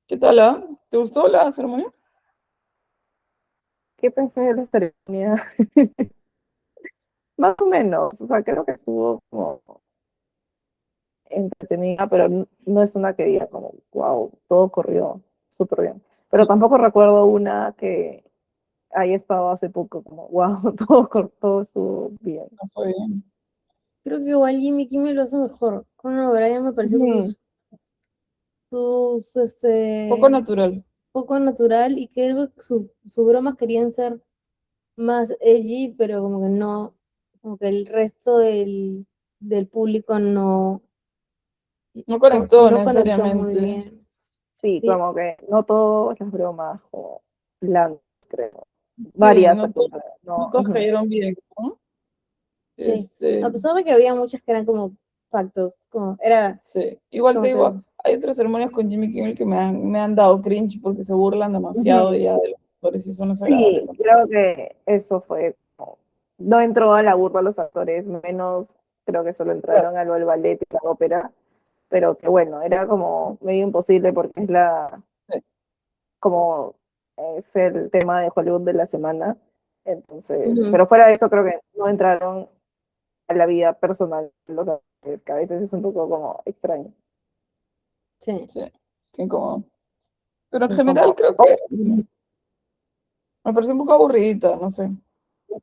¿Qué tal, ah? ¿Te gustó la ceremonia? ¿Qué pensé de la ceremonia? Más o menos, o sea, creo que estuvo como entretenida, pero no es una que diga como, wow, todo corrió súper bien. Pero Sí, tampoco recuerdo una que haya estado hace poco, como, wow, todo estuvo bien. no fue bien. Creo que igual Jimmy Kimmel lo hace mejor. Conan O'Brien me pareció que Ujú, Poco sus natural. poco natural y creo que sus bromas querían ser más edgy, pero como que no, como que el resto del público No conectó no conectó muy necesariamente. bien. sí, Sí, como que no todas las bromas como blandas, creo. Sí, Varias, no, no no, todos ujú, cayeron bien, ¿no? sí. Este, A pesar de que había muchas que eran como factos, como era sí. Igual te como que digo, hay otras ceremonias con Jimmy Kimmel que me han dado cringe porque se burlan demasiado ujú. ya de los actores y eso no es agradable Sí, tampoco. creo que eso fue como, no entró a la burla a los actores, menos creo que solo Claro, entraron a lo del ballet y la ópera, pero que bueno, era como medio imposible porque es sí. como es el tema de Hollywood de la semana, entonces, ujú, pero fuera de eso creo que no entraron a la vida personal de los actores, que a veces es un poco como extraño. sí. Sí, qué incómodo. Pero en general Como, creo que me pareció un poco aburridita, no sé.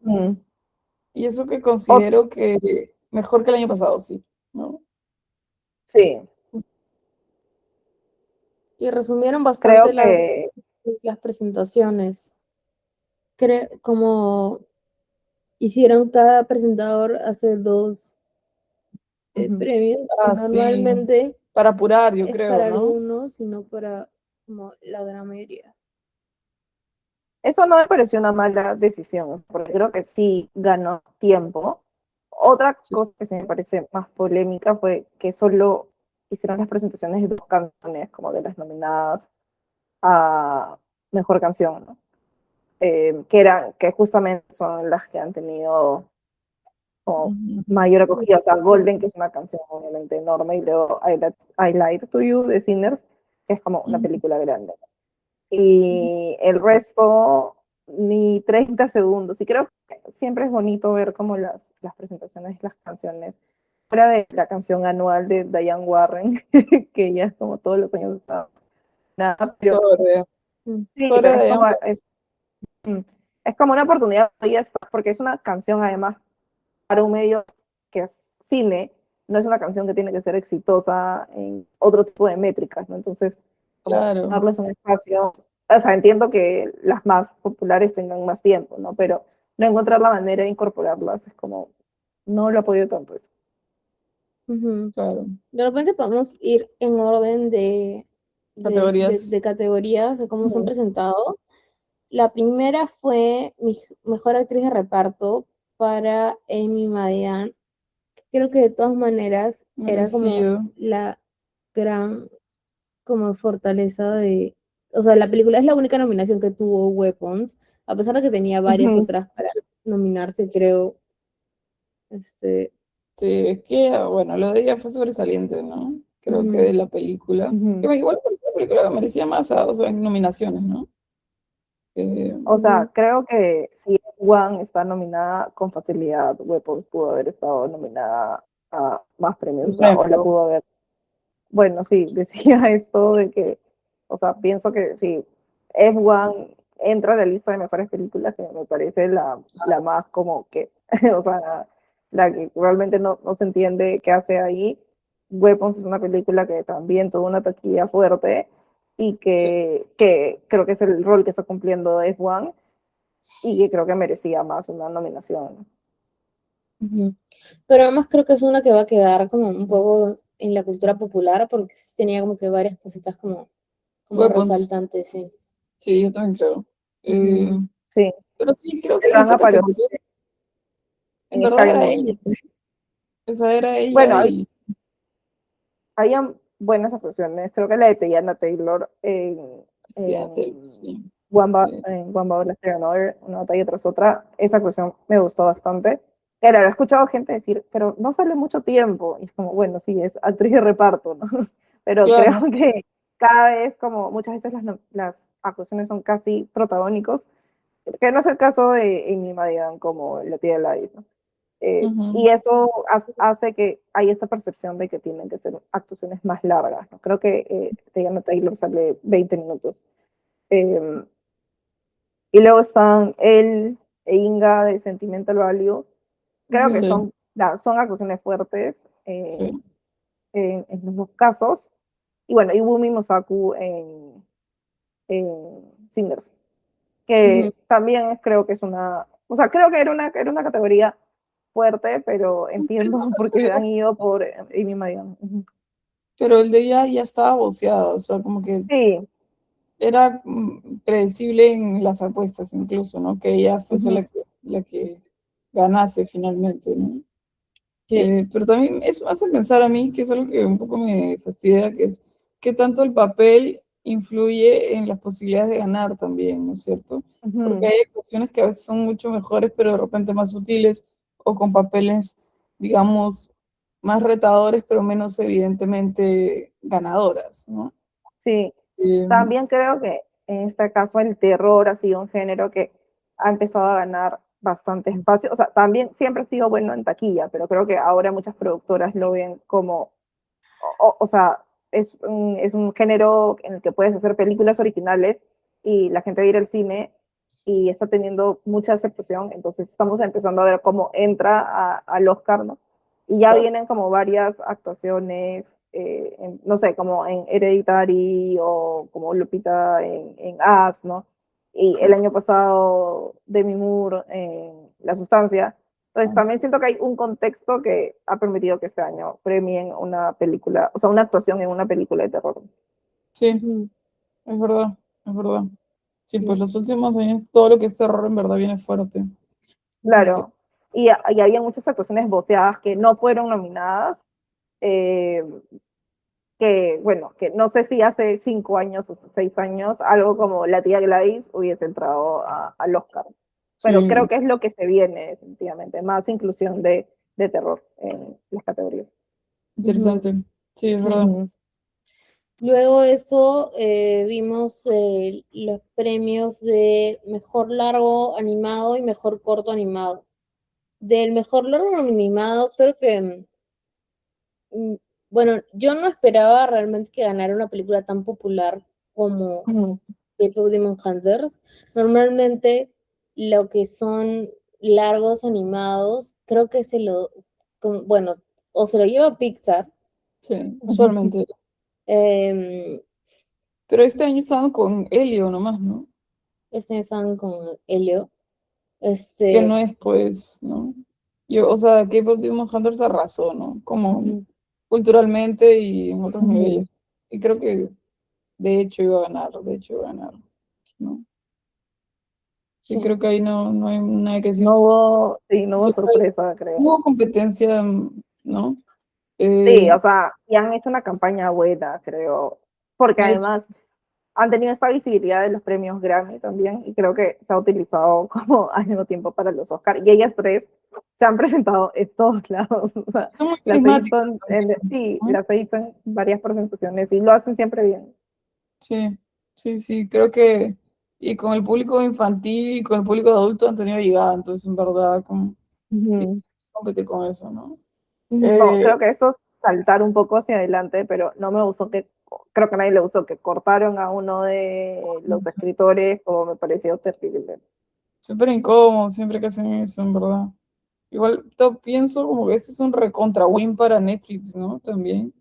mm, Y eso que ot- considero que mejor que el año pasado, sí, ¿no? sí, Y resumieron creo bastante que las presentaciones. Como hicieron cada presentador hace dos ujú. premios, que Ah, sí, normalmente para apurar, yo es creo, para ¿no? algunos, sino para como la gran mayoría. Eso no me pareció una mala decisión, porque creo que sí ganó tiempo. Otra Sí. cosa que se me parece más polémica fue que solo hicieron las presentaciones de dos canciones, como de las nominadas a Mejor Canción, ¿no? Que justamente son las que han tenido como Ujú, mayor acogida. O sea, Golden, que es una canción obviamente enorme, y luego I Lied to You de Sinners, que es como una ujú. película grande. Y el resto ni 30 segundos. Y creo que siempre es bonito ver como las presentaciones de las canciones, fuera de la canción anual de Diane Warren, que ya es como todos los años está nada, pero Sobre, Mm. sí, sobre pero es de como, ambos. es como una oportunidad, y está, porque es una canción además para un medio que es cine, no es una canción que tiene que ser exitosa en otro tipo de métricas, ¿no? Entonces, como Claro. darles un espacio, o sea, entiendo que las más populares tengan más tiempo, ¿no? Pero no encontrar la manera de incorporarlas es como, no lo apoyo tanto eso. Ujú. Claro. De repente podemos ir en orden Categorías. de categorías, de cómo se han Mm. presentado. La primera fue mejor actriz de reparto para Amy Madigan. Creo que de todas maneras era como Merecido. la gran como fortaleza o sea, la película es la única nominación que tuvo Weapons, a pesar de que tenía varias Ujú, otras para nominarse, creo. Este, Sí, es que, bueno, lo de ella fue sobresaliente, ¿no? Creo que ujú, de la película. Que ujú. igual me parece la película que merecía más, o sea, en nominaciones, ¿no? Eh, O sea, ujú, creo que si One está nominada con facilidad, Weapons pudo haber estado nominada a más premios, un o la premio. pudo haber. Bueno, sí, decía esto de que, o sea, pienso que si F1 entra a la lista de mejores películas, que me parece la más como que, o sea, la que realmente no se entiende qué hace ahí. Weapons es una película que también tuvo una taquilla fuerte y Sí. que creo que es el rol que está cumpliendo F1 y que creo que merecía más una nominación. ujú. Pero además creo que es una que va a quedar como un poco en la cultura popular porque sí tenía como que varias cositas como Weapons. resaltantes, sí. Sí, yo también creo. Eh, Ujú. Sí, pero sí, creo que el en van esa a Paloma categoría, en verdad Harry era Moon. ella. Esa era ella Bueno, y había buenas actuaciones. Creo que la de Tiana Taylor Seattle, en sí. Sí. One Ball After Another, una batalla tras otra, esa actuación me gustó bastante. Claro, he escuchado gente decir, pero no sale mucho tiempo. Y es como, bueno, sí, es actriz de reparto, ¿no? Pero creo Claro. cada vez como muchas veces las actuaciones son casi protagónicos, que no es el caso de Amy Madigan como la tía de Gladys, ¿no? Ujú. Y eso hace que hay esta percepción de que tienen que ser actuaciones más largas, ¿no? Creo que Diana Taylor sale 20 minutos. Eh, y luego están él e Inga de Sentimental Value. Creo que Ujú. Sí, son actuaciones fuertes sí. en los dos casos. Y bueno, y Wumi Mosaku en Singers, Ujú. que también creo que es una, o sea, creo que era una categoría fuerte, pero entiendo por qué han ido por Amy Madigan. Ujú. Pero el de ella ya estaba voceado, o sea, como que Sí, era predecible en las apuestas incluso, ¿no? Que ella fuese ujú, la que ganase finalmente, ¿no? Sí. Pero también eso me hace pensar a mí, que es algo que un poco me fastidia, que es qué tanto el papel influye en las posibilidades de ganar también, ¿no es cierto? Porque ujú. hay actuaciones que a veces son mucho mejores, pero de repente más sutiles, o con papeles, digamos, más retadores, pero menos evidentemente ganadoras, ¿no? Sí, Eh, también creo que en este caso el terror ha sido un género que ha empezado a ganar bastante espacio. O sea, también siempre ha sido bueno en taquilla, pero creo que ahora muchas productoras lo ven como, o sea, es un género en el que puedes hacer películas originales y la gente va a ir al cine y está teniendo mucha aceptación. Entonces estamos empezando a ver cómo entra al Oscar, ¿no? Y ya claro, vienen como varias actuaciones, no sé, como en Hereditary o como Lupita en As, ¿no? Y el sí, año pasado Demi Moore en La Sustancia. Entonces así. también siento que hay un contexto que ha permitido que este año premien una película, o sea, una actuación en una película de terror. Sí, Ujú. es verdad, es verdad. Sí, pues Sí. los últimos años todo lo que es terror en verdad viene fuerte. Ujú. Claro. Y había muchas actuaciones voceadas que no fueron nominadas, eh, que, bueno, que no sé si hace 5 años o 6 años, algo como La tía Gladys hubiese entrado al Oscar. Pero creo Sí, que es lo que se viene, definitivamente, más inclusión de terror en las categorías. Ujú. interesante. Sí, es verdad. Sí. Ujú. Luego de eso vimos los premios de mejor largo animado y mejor corto animado. Del mejor largo animado, creo que, mm, bueno, yo no esperaba realmente que ganara una película tan popular como Ujú. People Demon Hunters. Normalmente lo que son largos animados, creo que bueno, o se lo lleva Pixar. Sí, usualmente. em, Pero este año estaban con Helio nomás, ¿no? están con Helio. Que no Este, es, pues, ¿no? Yo, o sea, K-pop Demon Hunters arrasó, ¿no? Como Ujú. culturalmente y en otros Ujú. niveles. Y creo que de hecho iba a ganar, de hecho iba a ganar, ¿no? Sí, sí, creo que ahí no hay nada que decir. No hubo, sí, no hubo Después, sorpresa, creo. hubo competencia, ¿no? Sí, Eh, o sea, y han hecho una campaña buena, creo, porque de además han tenido esta visibilidad de los premios Grammy también, y creo que se ha utilizado como al mismo tiempo para los Oscars. Y ellas tres se han presentado en todos lados. O sea, son muy las he visto carismáticos también, sí, ¿no? las he visto en varias presentaciones y lo hacen siempre bien. Sí, sí, sí, creo que y con el público infantil y con el público adulto han tenido llegada, entonces en verdad como Ujú. competir con eso, ¿no? ujú, No, Eh, creo que esto es saltar un poco hacia adelante, pero no me gustó creo que a nadie le gustó que cortaron a uno de los escritores, como me pareció terrible. Súper incómodo siempre que hacen eso, en verdad. Igual pienso como que este es un recontra win para Netflix, ¿no? También.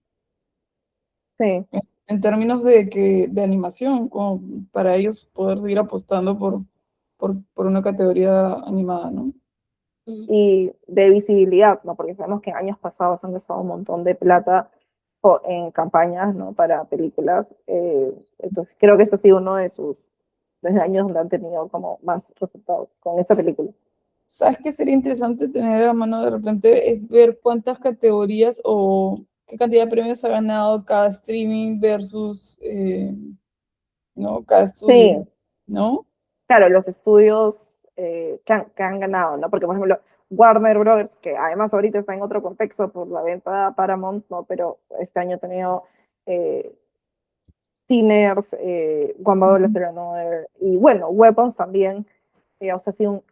Sí. En términos de que de animación, como para ellos poder seguir apostando por una categoría animada, ¿no? ujú, Y de visibilidad, ¿no? Porque sabemos que en años pasados han gastado un montón de plata en campañas, ¿no? Para películas. Entonces creo que ese ha sido uno de los años donde han tenido como más resultados con esta película. ¿Sabes qué sería interesante tener a mano de repente? Es ver cuántas categorías o qué cantidad de premios ha ganado cada streaming versus, ¿no? Cada estudio, Sí, ¿no? claro, los estudios que han ganado, ¿no? Porque, por ejemplo, Warner Brothers, que además ahorita está en otro contexto por la venta a Paramount, ¿no? Pero este año ha tenido eh, Sinners, Gumball After Another, y bueno, Weapons también. O sea, ha sido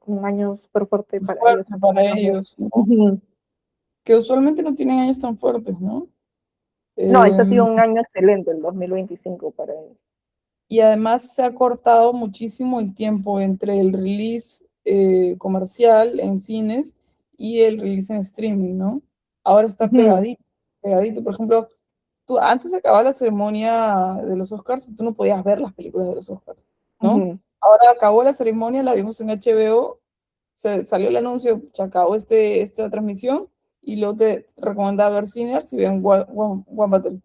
un año súper fuerte para ellos. Fuerte para ellos, ¿no? Ujú. Que usualmente no tienen años tan fuertes, ¿no? No, ese ha sido Em, un año excelente, el 2025 para ellos. y además se ha cortado muchísimo el tiempo entre el release comercial en cines y el release en streaming, ¿no? Ahora está Ujú, pegadito, pegadito. Por ejemplo, tú antes acababa la ceremonia de los Oscars y tú no podías ver las películas de los Oscars, ¿no? ujú, Ahora acabó la ceremonia, la vimos en HBO, salió el anuncio, se acabó esta transmisión y luego te recomendaba ver Sinners y ver One Battle,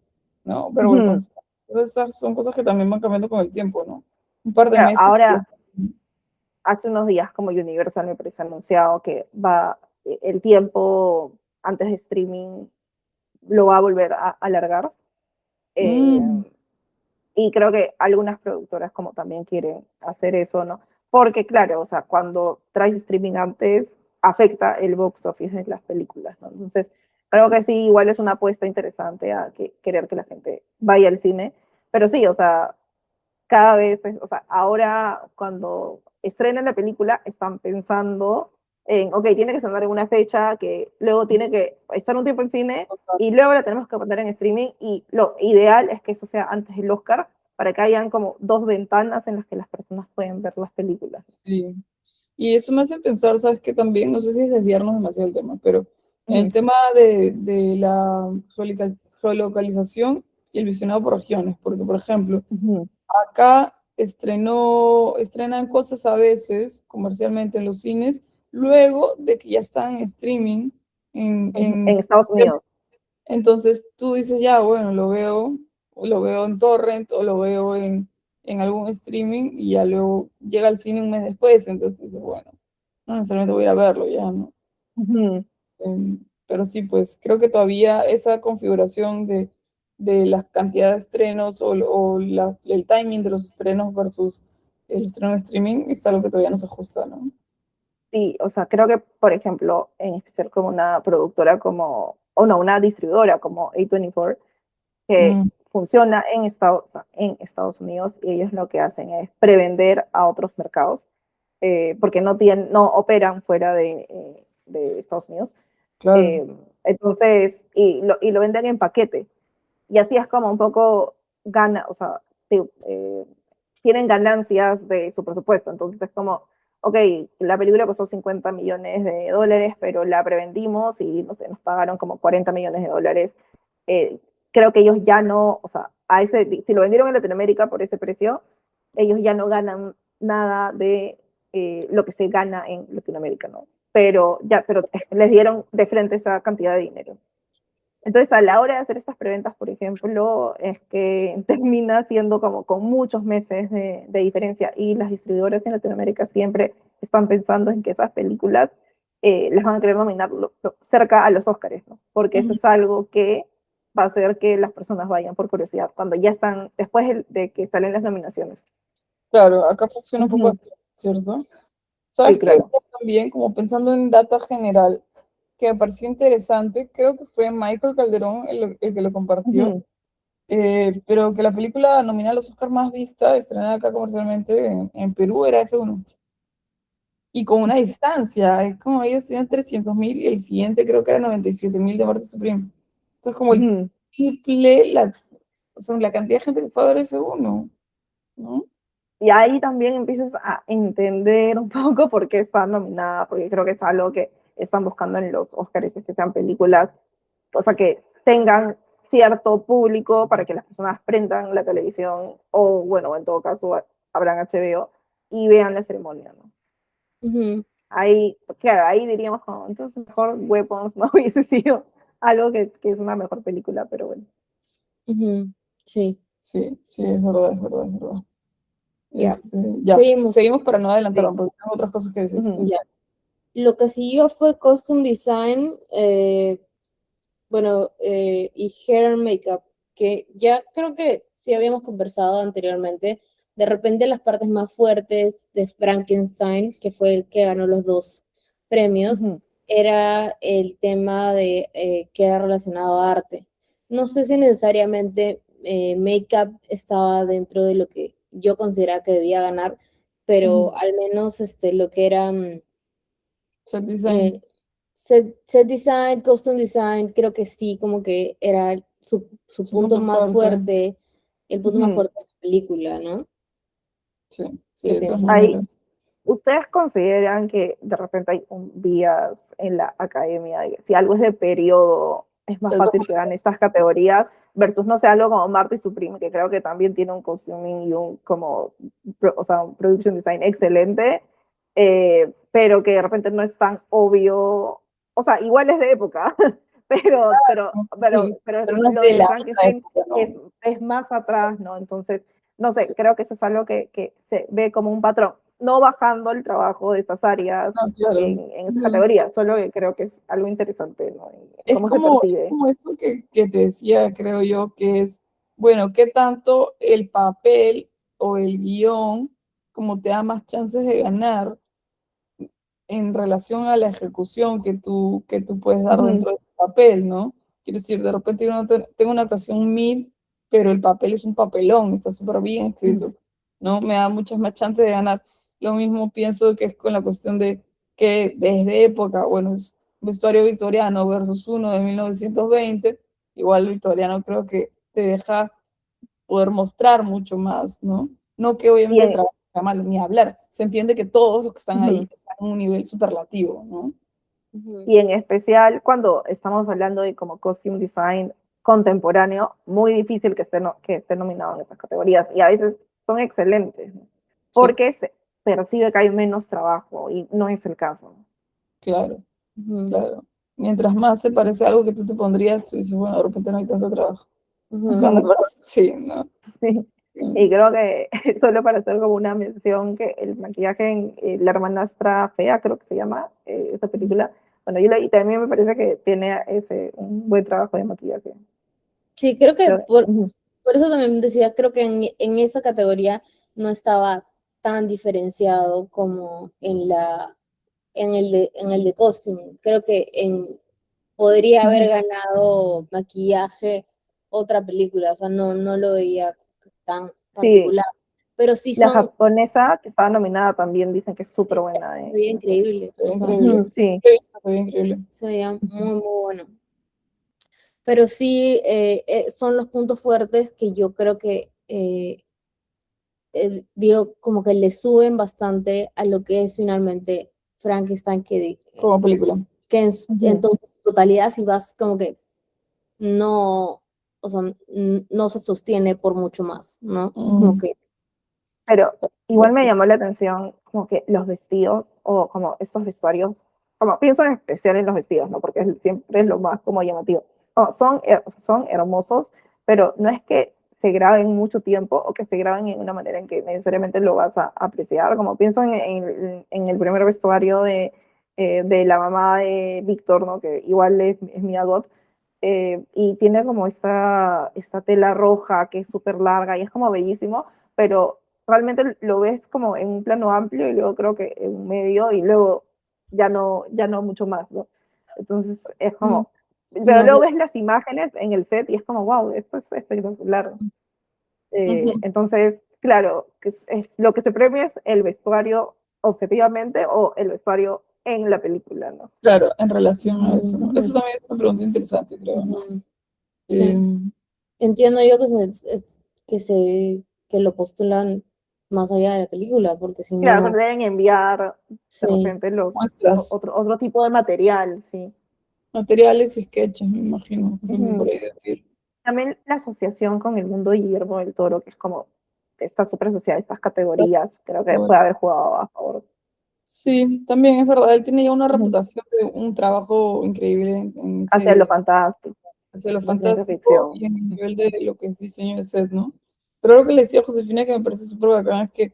¿no? Ver ujú. Weapons. Entonces esas son cosas que también van cambiando con el tiempo, ¿no? Un par de Claro, meses. ahora, hace unos días, como Universal me parece anunciado que el tiempo antes de streaming lo va a volver a alargar. Eh, Mm, y creo que algunas productoras como también quieren hacer eso, ¿no? Porque claro, o sea, cuando traes streaming antes, afecta el box office de las películas, ¿no? Entonces, creo que sí, igual es una apuesta interesante a querer que la gente vaya al cine. Pero sí, o sea, cada vez, o sea, ahora cuando estrenan la película están pensando en, ok, tiene que sonar en una fecha, que luego tiene que estar un tiempo en cine y luego la tenemos que poner en streaming y lo ideal es que eso sea antes del Oscar para que hayan como dos ventanas en las que las personas pueden ver las películas. sí. Y eso me hace pensar, ¿sabes qué? También, no sé si es desviarnos demasiado del tema, pero en el Ujú, tema de la geolocalización y el visionado por regiones, porque, por ejemplo, ujú, acá estrenan cosas a veces comercialmente en los cines, luego de que ya están en streaming, ujú. En Estados Unidos. entonces tú dices, ya, bueno, o lo veo en torrent o lo veo en algún streaming y ya luego llega al cine un mes después, entonces dices, bueno, no necesariamente voy a ir a verlo ya, ¿no? Ujú. Pero sí, pues creo que todavía esa configuración de la cantidad de estrenos el timing de los estrenos versus el estreno en streaming es algo que todavía no se ajusta, ¿no? Sí, o sea, creo que, por ejemplo, en especial como una productora como, o no, una distribuidora como A24, que Mm, funciona o sea, en Estados Unidos y ellos lo que hacen es prevender a otros mercados porque no operan fuera de Estados Unidos. claro, Entonces, y lo venden en paquete. Y así es como un poco o sea, sí, tienen ganancias de su presupuesto. Entonces es como, ok, la película costó 50 millones de dólares, pero la prevendimos y no sé, nos pagaron como 40 millones de dólares. Eh, Creo que ellos ya no, o sea, si lo vendieron en Latinoamérica por ese precio, ellos ya no ganan nada de lo que se gana en Latinoamérica, ¿no? Pero les dieron de frente esa cantidad de dinero. Entonces, a la hora de hacer estas preventas, por ejemplo, es que termina siendo como con muchos meses de diferencia y las distribuidoras en Latinoamérica siempre están pensando en que esas películas las van a querer nominar cerca a los Óscares, ¿no? Porque eso ujú, es algo que va a hacer que las personas vayan por curiosidad cuando ya están, después de que salen las nominaciones. claro, acá funciona un poco Ujú. así, ¿cierto? Sí, ¿Sabes qué? claro. También, como pensando en data general, que me pareció interesante, creo que fue Michael Calderón el que lo compartió, Ujú, pero que la película nominada a los Oscars más vista, estrenada acá comercialmente en Perú, era F1. Y con una distancia, es como ellos tenían 300.000 y el siguiente creo que era 97.000 de Marta Supreme. Entonces, como el ujú. triple, o sea, la cantidad de gente que fue a ver F1, ¿no? Y ahí también empiezas a entender un poco por qué está nominada, porque creo que es algo que están buscando en los Oscars, es que sean películas, o sea, que tengan cierto público para que las personas prendan la televisión o, bueno, en todo caso, abran HBO y vean la ceremonia, ¿no? Ujú, Ahí, claro, ahí diríamos, como, entonces mejor Weapons no hubiese sido algo que es una mejor película, pero bueno, ujú, sí, Sí, sí, es verdad, es verdad, es verdad. ya, Ya, seguimos. seguimos para no adelantarlo, sí. porque tengo otras cosas que decir. Sí. Ujú, Ya. Lo que siguió fue Costume Design, bueno, y Hair and Makeup, que ya creo que sí habíamos conversado anteriormente. De repente las partes más fuertes de Frankenstein, que fue el que ganó los dos premios, ujú. era el tema de que era relacionado a arte. No sé si necesariamente make-up estaba dentro de lo que yo consideraba que debía ganar, pero Ujú. al menos lo que era Set design. set design, costume design, creo que sí, como que era su Su punto punto más fuerte. fuerte, el punto más Ujú. fuerte de la película, ¿no? Sí, sí, ¿Qué de todas piensas? Ahí, maneras. ¿ustedes consideran que de repente hay un vías en la academia? Si algo es de periodo, es más De fácil todas que gane esas categorías versus, no sé, algo como Marty Supreme, que creo que también tiene un costuming y un como, o sea, un production design excelente, pero que de repente no es tan obvio, o sea, igual es de época, pero, pero, maneras, pero, sí, pero pero no es lo de de la otra Frankenstein época, es, ¿no? es más atrás, ¿no? Entonces, no Sí, sé, creo que eso es algo que se ve como un patrón, no bajando el trabajo de esas áreas no, claro. en esa Ujú. categoría, solo que creo que es algo interesante, ¿no? En Es cómo se como, percibe. esto que te decía, creo yo, que es, bueno, qué tanto el papel o el guión como te da más chances de ganar en relación a la ejecución que tú puedes dar Ujú, dentro de ese papel, ¿no? Quiero decir, de repente yo no tengo una actuación mid, pero el papel es un papelón, está súper bien ujú, escrito, ¿no? Me da muchas más chances de ganar. Lo mismo pienso que es con la cuestión de que desde época, bueno, es vestuario victoriano versus uno de 1920, igual victoriano creo que te deja poder mostrar mucho más, ¿no? No que Y obviamente el en, trabajo sea malo, ni hablar. Se entiende que todos los que están ahí ujú. están en un nivel superlativo, ¿no? Ujú, Y en especial cuando estamos hablando de como costume design contemporáneo, muy difícil que esté nominado en esas categorías. Y a veces son excelentes, ¿no? Sí, Porque se percibe que hay menos trabajo y no es el caso. claro, ujú, claro. Mientras más se parece a algo que tú te pondrías, tú dices, bueno, de repente no hay tanto trabajo. ujú, Cuando, Ujú. sí, ¿no? Sí. Y Sí. creo que solo para hacer como una mención que el maquillaje en La hermanastra fea, creo que se llama esa película, bueno, y también me parece que tiene un buen trabajo de maquillaje. Sí, creo que Ujú, por eso también decía, creo que en esa categoría no estaba tan diferenciado como en el de costume. Creo que podría haber ujú. ganado maquillaje otra película, o sea, no lo veía tan Sí, particular. Pero sí la son, japonesa que estaba nominada también dicen que es súper se buena. veía increíble, Se ve o sea, increíble. Ujú, sí. Se ve increíble. se veía muy, muy bueno. Pero sí son los puntos fuertes que yo creo que digo, como que le suben bastante a lo que es finalmente Frankenstein, Como película. en Ujú. totalidad si vas como que no, o sea, no se sostiene por mucho más, ¿no? Como Mm, que, Pero igual me llamó la atención como que los vestidos o como esos vestuarios, como pienso en especial en los vestidos, ¿no? Porque siempre es lo más como llamativo. No, son hermosos, pero no es que se graben mucho tiempo o que se graben en una manera en que necesariamente lo vas a apreciar. Como pienso en el primer vestuario de la mamá de Víctor, ¿no? Que igual es Mia Goth, y tiene como esta tela roja que es súper larga y es como bellísimo, pero realmente lo ves como en un plano amplio y luego creo que en un medio y luego ya no mucho más, ¿no? Entonces es mm, como, pero no luego sé, ves las imágenes en el set y es como, wow, esto es espectacular. ujú. Entonces, claro, lo que se premia es el vestuario objetivamente o el vestuario en la película, ¿no? Claro, en relación a eso. Eso Ujú, también es una pregunta interesante, creo, ¿no? ujú, Eh, sí. Entiendo yo que que lo postulan más allá de la película, porque si claro, que no, deben enviar de sí. repente muestras, otro tipo de material, sí. materiales y sketches, me imagino, creo que por Ujú. ahí debe ir. También la asociación con el mundo de Guillermo del Toro, que es como está súper asociada a estas categorías, creo que puede haber jugado a favor. Sí, también es verdad, él tiene ya una Ujú. reputación de un trabajo increíble en Hacia lo ese, fantástico, hacia lo la ciencia fantástico ficción. y en el nivel de lo que es diseño de set, ¿no? Pero lo que le decía a Josefina que me parece súper bacán es que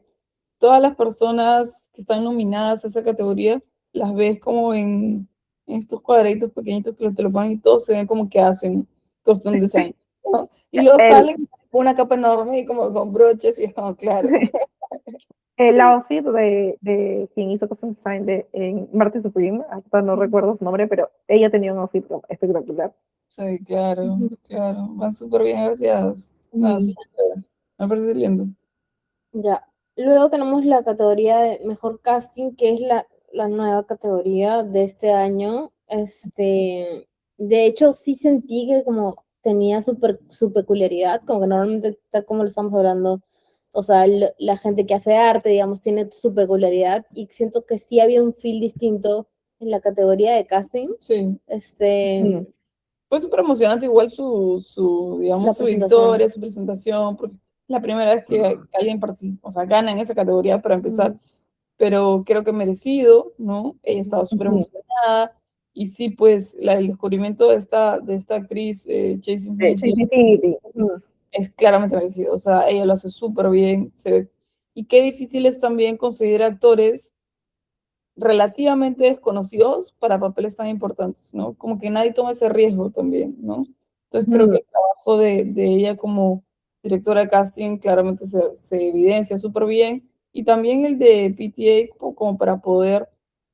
todas las personas que están nominadas a esa categoría las ves como en estos cuadraditos pequeñitos que te lo ponen y todos se ven como que hacen costume design, ¿no? Y luego El, salen con una capa enorme y como con broches y es como, claro. el outfit de quien hizo Custom Design en Marty Supreme, hasta no recuerdo su nombre, pero ella tenía un outfit espectacular. Sí, claro, Ujú. claro, van súper bien gracias. Nada, sí, me parece lindo. Ya. Luego tenemos la categoría de mejor casting, que es la nueva categoría de este año. De hecho, sí sentí que como tenía su peculiaridad, como que normalmente, tal como lo estamos hablando, o sea, la gente que hace arte, digamos, tiene su peculiaridad, y siento que sí había un feel distinto en la categoría de casting. Sí. Ujú. Fue súper emocionante igual digamos, La su presentación. victoria, su presentación, porque es la primera vez que alguien participa, o sea, gana en esa categoría para empezar, pero creo que merecido, ¿no? Ella estaba súper Ujú. emocionada, y sí, pues, el descubrimiento de esta actriz, Chase Sí, Infinity, sí, sí, sí. Ujú. es claramente merecido, o sea, ella lo hace súper bien, y qué difícil es también conseguir actores relativamente desconocidos para papeles tan importantes, ¿no? Como que nadie toma ese riesgo también, ¿no? Entonces creo que Ujú. el trabajo de ella como directora de casting claramente se evidencia súper bien, y también el de PTA como para poder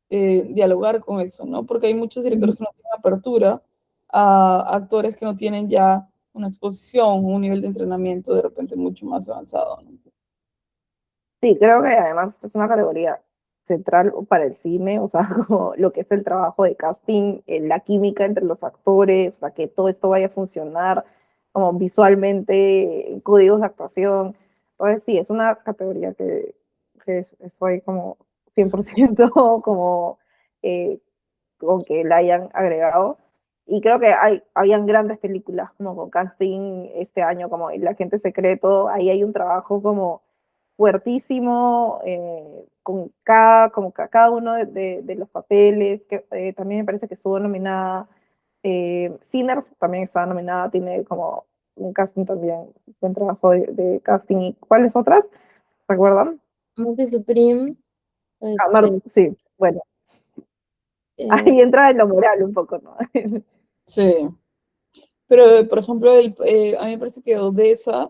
dialogar con eso, ¿no? Porque hay muchos directores que no tienen apertura a actores que no tienen ya una exposición, un nivel de entrenamiento de repente mucho más avanzado, ¿no? Sí, creo que además es una categoría central para el cine, o sea, como lo que es el trabajo de casting, la química entre los actores, o sea, que todo esto vaya a funcionar como visualmente, códigos de actuación. Entonces, sí, es una categoría que estoy como 100% como eh, con que la hayan agregado. Y creo que habían grandes películas como con casting este año, como El Agente Secreto, ahí hay un trabajo como fuertísimo, como cada uno de los papeles, que también me parece que estuvo nominada. Sinners también estaba nominada, tiene como un casting también, buen trabajo de casting. ¿Y cuáles otras? ¿Recuerdan? Movie Supreme, Ah, sí, bueno, eh, ahí entra en lo moral un poco, ¿no? Sí, pero por ejemplo, a mí me parece que Odessa,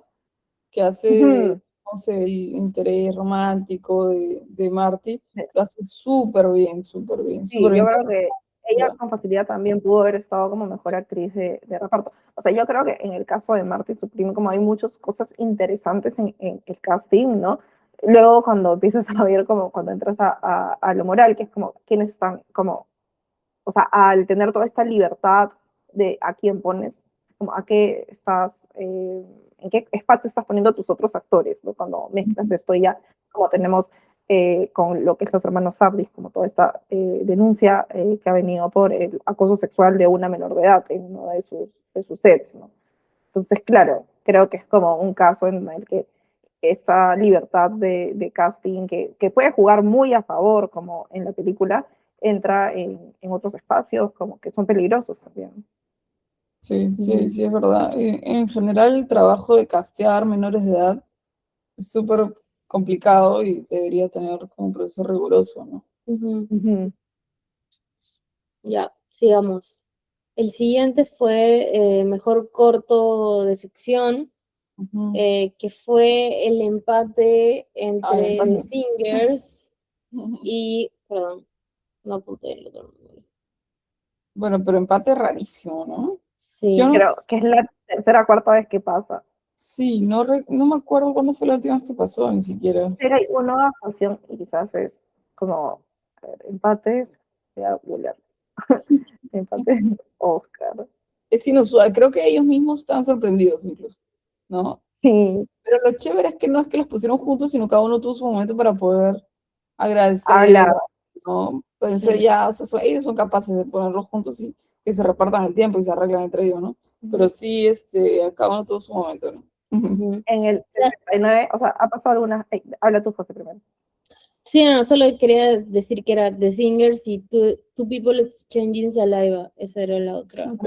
que hace, Ujú. no sé, el interés romántico de Marty, lo hace súper bien, súper bien, Sí, súper yo bien. creo que ella con facilidad también pudo haber estado como mejor actriz de reparto. O sea, yo creo que en el caso de Marty Supreme, como hay muchas cosas interesantes en el casting, ¿no? Luego cuando empiezas a ver, como cuando entras a lo moral, que es como quiénes están como, o sea, al tener toda esta libertad de a quién pones, como a qué estás, en qué espacio estás poniendo tus otros actores, ¿no? Cuando mezclas esto ya, como tenemos con lo que es los hermanos Sardis, como toda esta denuncia que ha venido por el acoso sexual de una menor de edad en uno de sus sets, ¿no? Entonces, claro, creo que es como un caso en el que esta libertad de casting que puede jugar muy a favor, como en la película, entra en otros espacios como que son peligrosos también. Sí, sí, sí, es verdad. En general, el trabajo de castear menores de edad es súper complicado y debería tener como un proceso riguroso, ¿no? ujú. Ujú. Ya, sigamos. El siguiente fue mejor corto de ficción, Ujú. que fue el empate Ay, entre The empate. Singers y, perdón, no apunté el otro nombre. Bueno, pero empate rarísimo, ¿no? Yo Sí, no, Creo que es la tercera o cuarta vez que pasa. sí, no me acuerdo cuándo fue la última vez que pasó, ni siquiera. Pero hay una nueva ocasión y quizás es como a ver, empates, voy a googlear. Empates, Oscar. Es inusual, creo que ellos mismos están sorprendidos incluso, ¿no? Sí, Pero lo chévere es que no es que los pusieron juntos, sino cada uno tuvo su momento para poder agradecer, habla. ¿no? Pensé sí. ya, o sea, ellos son capaces de ponerlos juntos y que se repartan el tiempo y se arreglan entre ellos, ¿no? Pero sí, cada uno tuvo su momento, ¿no? Ujú. Ujú. En el 69, o sea, ha pasado algunas. Habla tú, José, primero. Sí, no, solo quería decir que era The Singers y Two People Exchanging Saliva. Esa era la otra. Ok,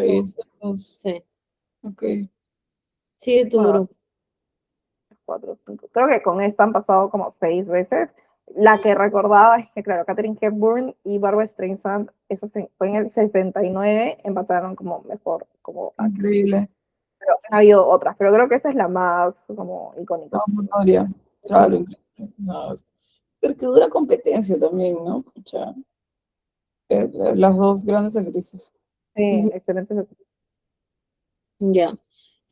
Ujú. Sí. ok. Sigue tu Bueno, grupo. 4, 5. Creo que con esta han pasado como 6 veces. La que recordaba es que, claro, Katherine Hepburn y Barbara Streisand, eso fue en el 69, empataron como mejor, como actriz. Increíble. Pero ha habido otras, pero creo que esa es la más como icónica. La notoria. Claro, increíble. No, pero que dura competencia también, ¿no? Pucha, las dos grandes actrices. Sí, Ujú. excelente. Ya.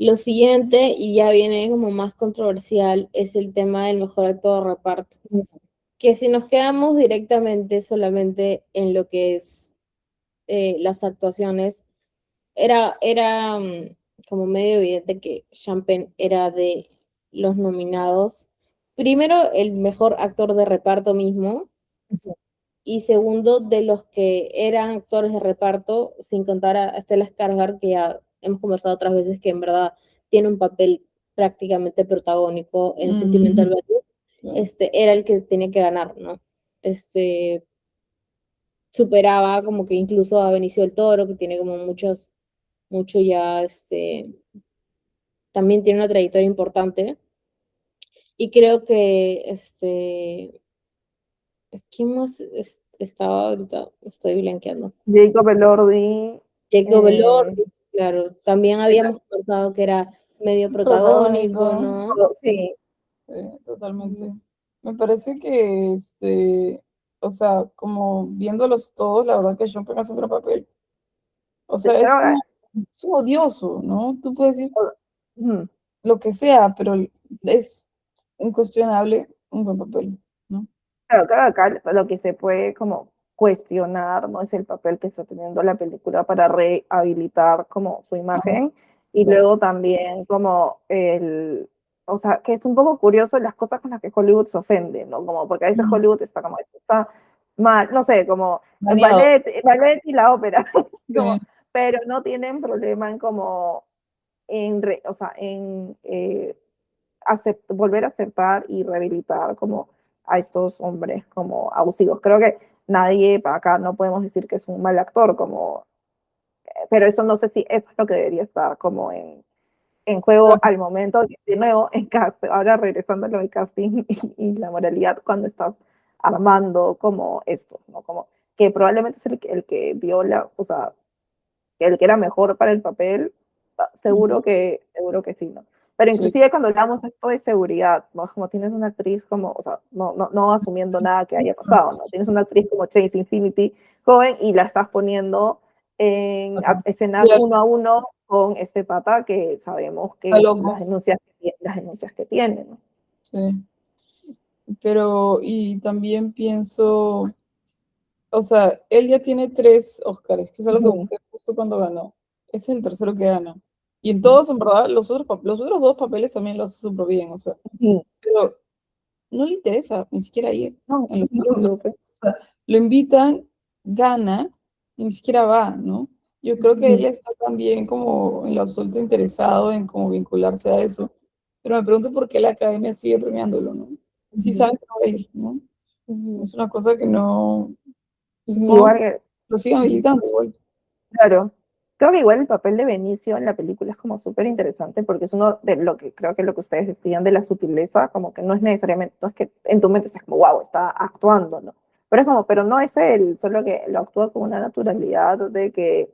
Lo siguiente, y ya viene como más controversial, es el tema del mejor actor de reparto. Que si nos quedamos directamente solamente en lo que es las actuaciones, era como medio evidente que Champagne era de los nominados. Primero, el mejor actor de reparto mismo, y segundo, de los que eran actores de reparto, sin contar a Stellan Skarsgård, que ya hemos conversado otras veces que en verdad tiene un papel prácticamente protagónico en Sentimental Value, Claro. era el que tenía que ganar, ¿no? Superaba como que incluso a Benicio del Toro, que tiene como mucho ya, también tiene una trayectoria importante. Y creo que, ¿quién más estaba ahorita? Estoy blanqueando. Jacob Elordi, Jacob eh, Elordi, claro. También habíamos pensado que era medio protagónico, Protagónico, ¿no? sí, totalmente. Me parece que, o sea, como viéndolos todos, la verdad que Sean Penn hace un gran papel. O sea, creo es un odioso, ¿no? Tú puedes decir ujú. lo que sea, pero es incuestionable un buen papel, ¿no? Claro, creo que acá lo que se puede como cuestionar, ¿no? Es el papel que está teniendo la película para rehabilitar como su imagen y Claro. luego también como o sea, que es un poco curioso las cosas con las que Hollywood se ofende, ¿no? Como porque a veces Hollywood está como, está mal, no sé, como el Dañado. ballet y la ópera, como, Sí. pero no tienen problema en como, o sea, en volver a aceptar y rehabilitar como a estos hombres como abusivos. Creo que nadie para acá no podemos decir que es un mal actor, como, pero eso no sé si eso es lo que debería estar como en juego Claro. al momento, de nuevo, en ahora regresando a lo del casting y la moralidad cuando estás armando como esto, ¿no? Como que probablemente es el que viola, o sea, el que era mejor para el papel, seguro que sí, ¿no? Pero Sí. inclusive cuando hablamos esto de seguridad, ¿no? Como tienes una actriz como, o sea, no asumiendo nada que haya pasado, ¿no? Tienes una actriz como Chase Infinity, joven, y la estás poniendo en Ajá. escenas Ya, uno a uno con este pata que sabemos está que loco. las denuncias que tiene, ¿no? Sí. Pero, y también pienso, o sea, él ya tiene 3 Oscars, que es algo que Ujú, busqué justo cuando ganó. Es el tercero que gana. Y en ujú, todos, en verdad, los otros 2 papeles también lo hace súper bien, o sea, ujú. pero no le interesa ni siquiera ir No, en los no, otros. O sea, lo invitan, gana, y ni siquiera va, ¿no? Yo creo que él ujú, está también como en lo absoluto interesado en como vincularse a eso, pero me pregunto por qué la academia sigue premiándolo, ¿no? Si ujú, saben que no va a ir, ¿no? Ujú, Es una cosa que no, supongo igual que que, lo siguen ujú. habilitando igual. Claro. Creo que igual el papel de Benicio en la película es como súper interesante porque es uno de lo que creo que lo que ustedes decían de la sutileza, como que no es necesariamente, no es que en tu mente estés como, wow, está actuando, ¿no? Pero es como, pero no es él, solo que lo actúa con una naturalidad de que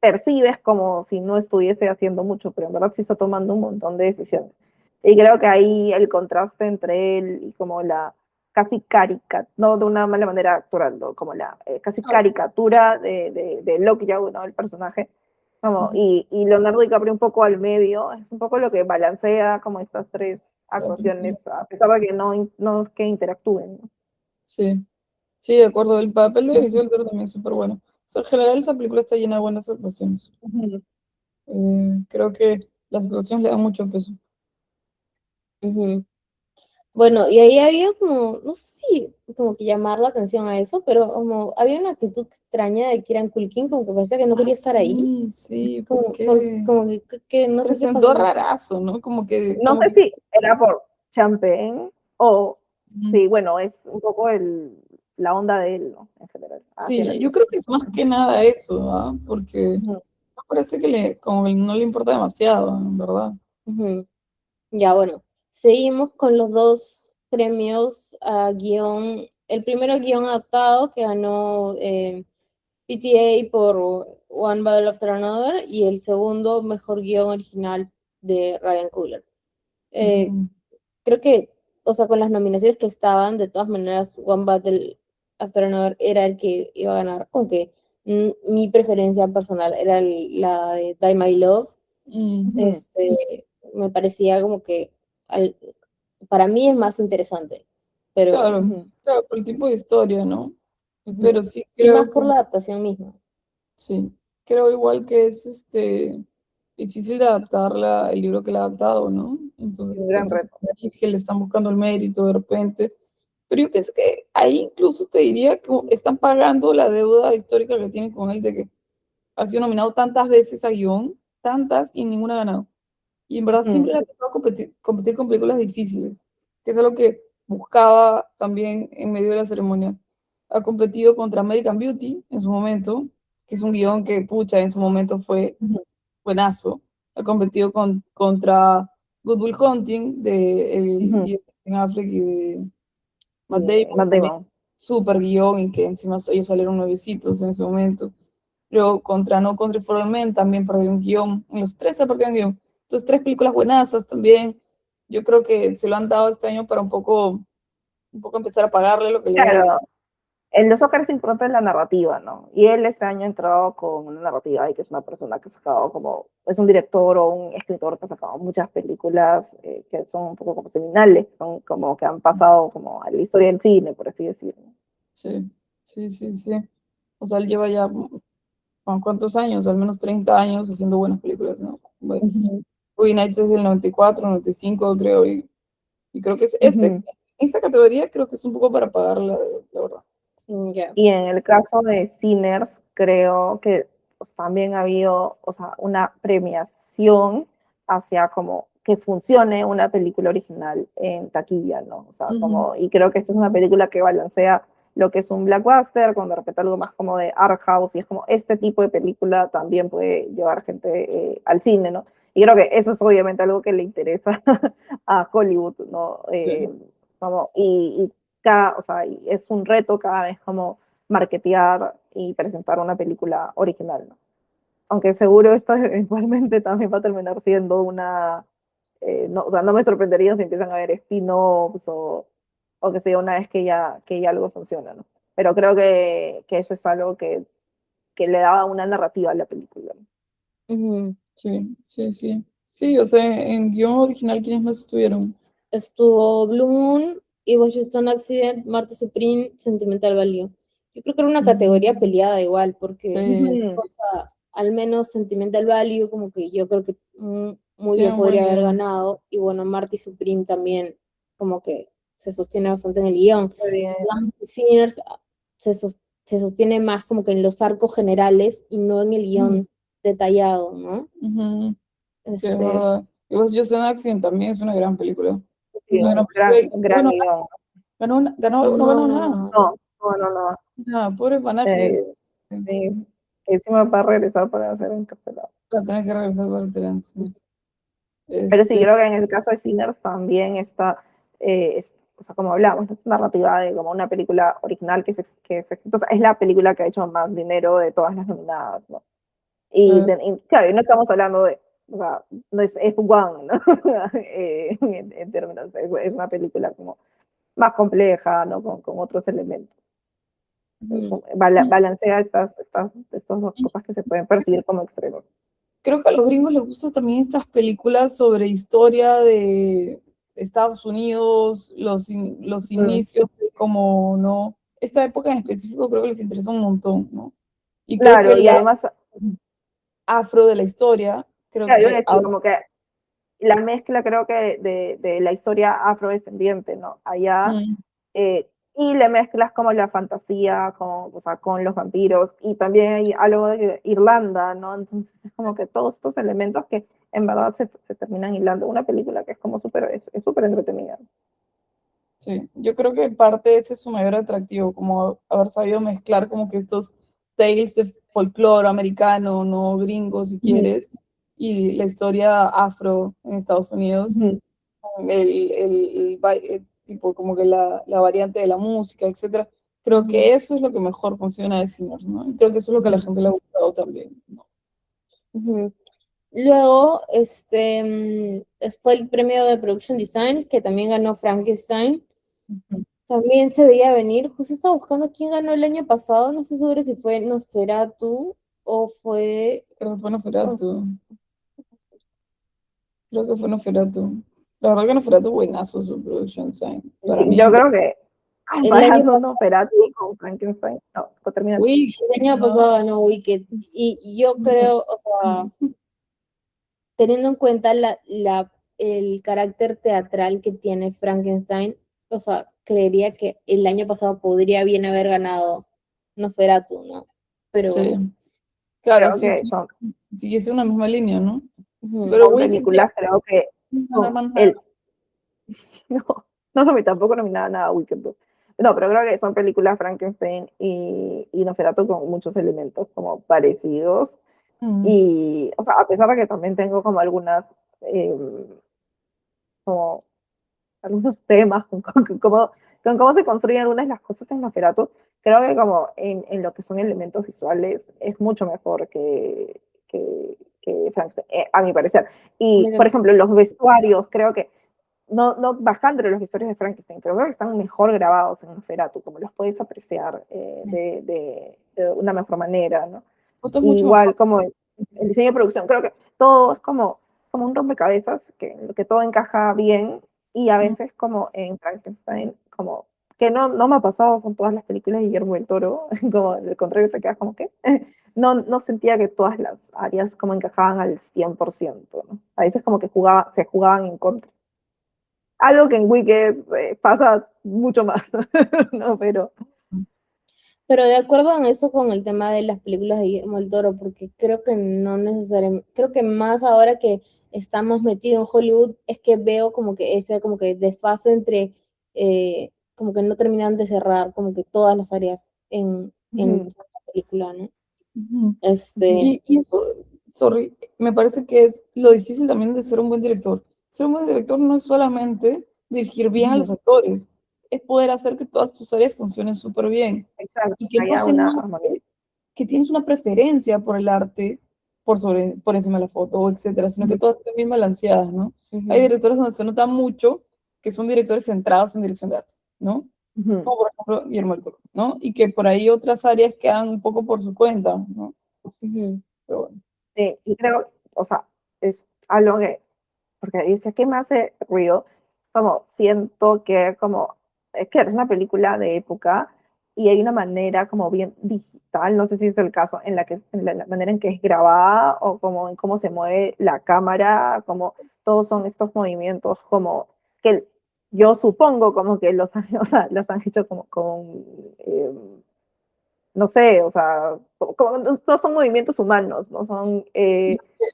percibes como si no estuviese haciendo mucho, pero en verdad sí está tomando un montón de decisiones. Y creo que ahí el contraste entre él y como la casi caricatura, no de una mala manera actoral, ¿no? Como la casi Ah, caricatura de Lockjaw, ¿no? El personaje, como, ujú, y Leonardo DiCaprio un poco al medio, es un poco lo que balancea como estas tres la película. actuaciones, a pesar de que no es que interactúen, ¿no? Sí, sí, de acuerdo. El papel de Benicio del Toro también es súper bueno. O sea, en general esa película está llena de buenas actuaciones. Ujú, Creo que las actuaciones le dan mucho peso. ujú. Bueno, y ahí había como, no sé si como que llamar la atención a eso, pero como había una actitud extraña de Kieran Culkin, como que parecía que no Ah, quería estar ahí, sí, sí, ¿por qué? como que no sé qué Presentó pasó. rarazo, ¿no? no sé si era por Champagne o Ujú. sí, bueno, es un poco la onda de él, ¿no? En general, hacia la Sí, yo vida. creo que es más que nada eso, ¿ah? Porque Ujú, me parece que como que no le importa demasiado, en verdad. Ujú. Ya, bueno, seguimos con los dos premios a guión. El primero guión adaptado que ganó PTA por One Battle After Another y el segundo mejor guión original de Ryan Coogler. Eh, Ujú. Creo que, o sea, con las nominaciones que estaban, de todas maneras, One Battle After Another era el que iba a ganar, aunque mi preferencia personal era la de Die My Love, Ujú. Me parecía como que para mí es más interesante, pero Claro, claro, por el tipo de historia, ¿no? ujú. Pero sí Y más creo por que, la adaptación misma. sí, creo igual que es difícil de adaptar el libro que le ha adaptado, ¿no? Entonces Un gran pienso reto. que le están buscando el mérito de repente. Pero yo pienso que ahí incluso te diría que están pagando la deuda histórica que tienen con él de que ha sido nominado tantas veces a guión, tantas y ninguna ha ganado. Y en verdad Ujú. siempre le ha tocado competir con películas difíciles, que es algo que buscaba también en medio de la ceremonia. Ha competido contra American Beauty en su momento, que es un guión que, pucha, en su momento fue Ujú. buenazo. Ha competido contra Good Will Hunting de Ujú. Ben Affleck y de Matt Y Damon, Matt también Damon. super guión y que encima ellos salieron nuevecitos en ese momento. Luego contra No Country for Old Men también perdió un guión. En los tres se perdió un guión. Entonces, tres películas buenazas también. Yo creo que se lo han dado este año para un poco empezar a pagarle lo que le deben. Claro, en los Oscars es importante la narrativa, ¿no? Y él este año ha entrado con una narrativa y que es una persona que ha sacado como, es un director o un escritor que ha sacado muchas películas que son un poco como seminales, son como que han pasado como a la historia del cine, por así decirlo. Sí, sí, sí, sí. O sea, él lleva ya, ¿cuántos años? Al menos 30 años haciendo buenas películas, ¿no? Bueno, Ujú. Boogie Nights es del 94, 95, creo, y creo que es Ujú. esta categoría creo que es un poco para pagarla, la verdad. Ya. Y en el caso de Sinners, creo que pues, también ha habido, o sea, una premiación hacia como que funcione una película original en taquilla, ¿no? O sea, Ujú, como, y creo que esta es una película que balancea lo que es un blockbuster, con de repente algo más como de art house, y es como este tipo de película también puede llevar gente al cine, ¿no? Y creo que eso es obviamente algo que le interesa a Hollywood, ¿no? sí. Como, y cada, o sea, y es un reto cada vez como marketear y presentar una película original, ¿no? Aunque seguro esto eventualmente también va a terminar siendo una, no, o sea, no me sorprendería si empiezan a haber spin-offs o que sea una vez que ya algo funciona, ¿no? Pero creo que eso es algo que le daba una narrativa a la película, ¿no? Ujú. Sí, sí, sí. Sí, o sea, en guión original, ¿quiénes más estuvieron? Estuvo Blue Moon, It Just an Accident, Marta Supreme, Sentimental Value. Yo creo que era una categoría Mm, peleada igual, porque sí, Ujú. o sea, al menos Sentimental Value, como que yo creo que muy sí, bien un buen podría haber guión. ganado. Y bueno, Marty Supreme también, como que se sostiene bastante en el guión. Muy bien. Digamos que Sinners se sostiene más como que en los arcos generales y no en el Ujú. guión detallado, ¿no? Ujú, sí, es Este, verdad. Y vos, Just an Accident también es una gran película. Es Sí, una un gran película y no gran ganó guión. no no, ganó no, nada. no. No, no, no, no. Nada, pobre Van Affleck. Eh, sí. Encima va a regresar para ser encarcelado. Va a tener que regresar para Terán, sí. Pero sí, Este, creo que en el caso de Sinners también está, o sea, como hablamos, es una narrativa de como una película original que es exitosa. Es la película que ha hecho más dinero de todas las nominadas, ¿no? Y claro, y no estamos hablando de, o sea, no es F1, ¿no? En términos, es una película como más compleja, ¿no? Con otros elementos. Ujú. Balancea estas dos cosas que se pueden percibir como extremos. creo que a los gringos les gustan también estas películas sobre historia de Estados Unidos, los Mm. inicios, de como, ¿no? Esta época en específico creo que les interesa un montón, ¿no? Y creo que Claro, el y lado además, afro de la historia, creo claro, iba a que decir como que la mezcla creo que de la historia afrodescendiente, ¿no? Allá, mm, y le mezclas como la fantasía o sea, con los vampiros, y también hay algo de Irlanda, ¿no? Entonces es como que todos estos elementos que en verdad se terminan hilando. Una película que es como es súper entretenida. sí, yo creo que parte de ese es su mayor atractivo, como haber sabido mezclar como que estos tales de folclore americano, no gringo si Ujú. quieres, y la historia afro en Estados Unidos, Ujú. con tipo como que la variante de la música, etcétera. Creo Ujú. que eso es lo que mejor funciona de Sinners, ¿no? Y creo que eso es lo que a la Ujú. gente le ha gustado también, ¿no? Ujú. Luego, fue el premio de Production Design, que también ganó Frankenstein. Ujú. También se veía venir. Justo estaba buscando quién ganó el año pasado. No sé seguro si fue Nosferatu o fue. Creo que fue Nos- Nosferatu. Creo que fue Nosferatu. La verdad que Nosferatu buenazo su production design. Para Sí, mí, yo creo que El año comparando Nosferatu con Frankenstein, no, termina. uy, El año no, pasado ganó Wicked y yo creo, o sea, teniendo en cuenta el carácter teatral que tiene Frankenstein, o sea, creería que el año pasado podría bien haber ganado Nosferatu, ¿no? Pero, sí. Claro, Creo sí, que sí, son, siguiese una misma línea, ¿no? ujú, Pero son Wicked ya películas, creo que no con ganan nada. el, no, no, tampoco nominada nada a Wicked 2. No, pero creo que son películas Frankenstein y Nosferatu con muchos elementos como parecidos. Mm, Y, o sea, a pesar de que también tengo como eh, como algunos temas con cómo se construyen algunas de las cosas en Nosferatu, creo que como en lo que son elementos visuales es mucho mejor que Frankenstein, a mi parecer. a Y, mí por también. ejemplo, los vestuarios, creo que no bajando los vestuarios de Frankenstein, pero creo que están mejor grabados en Nosferatu, como los puedes apreciar de una mejor manera, ¿no? Foto es mucho mejor. Igual como el diseño de producción, creo que todo es como un rompecabezas, que todo encaja bien y a Mm, veces como en Frankenstein, como que no me ha pasado con todas las películas de Guillermo del Toro, como al contrario te quedas como que no sentía que todas las áreas como encajaban al 100%, ¿no? A veces como que se jugaban en contra. Algo que en Wicked pasa mucho más, ¿no? Pero de acuerdo en eso con el tema de las películas de Guillermo del Toro, porque creo que no necesariamente, creo que más ahora que estamos metidos en Hollywood es que veo como que ese como que desfase entre como que no terminan de cerrar como que todas las áreas en Ujú, la película, ¿no? ujú. ujú, Y eso, sorry, me parece que es lo difícil también de ser un buen director. Ser un buen director no es solamente dirigir bien a los ujú. actores, es poder hacer que todas tus áreas funcionen súper bien Exacto, y que no haya se una armonía. note que tienes una preferencia por el arte por encima de la foto, etcétera, sino que Ujú, todas estén bien balanceadas, ¿no? Hay Ujú, directores donde se nota mucho que son directores centrados en dirección de arte, ¿no? ujú. Como por ejemplo Guillermo del Toro, ¿no? Y que por ahí otras áreas quedan un poco por su cuenta, ¿no? ujú, Pero bueno. Sí, y creo, o sea, es algo que, porque dice, ¿qué me hace ruido? Como siento que como, es que es una película de época y hay una manera como bien digital, no sé si es el caso, en la manera en que es grabada o como en cómo se mueve la cámara, como todos son estos movimientos como que yo supongo como que los han, o sea, los han hecho como con no sé, o sea, no son movimientos humanos, no son,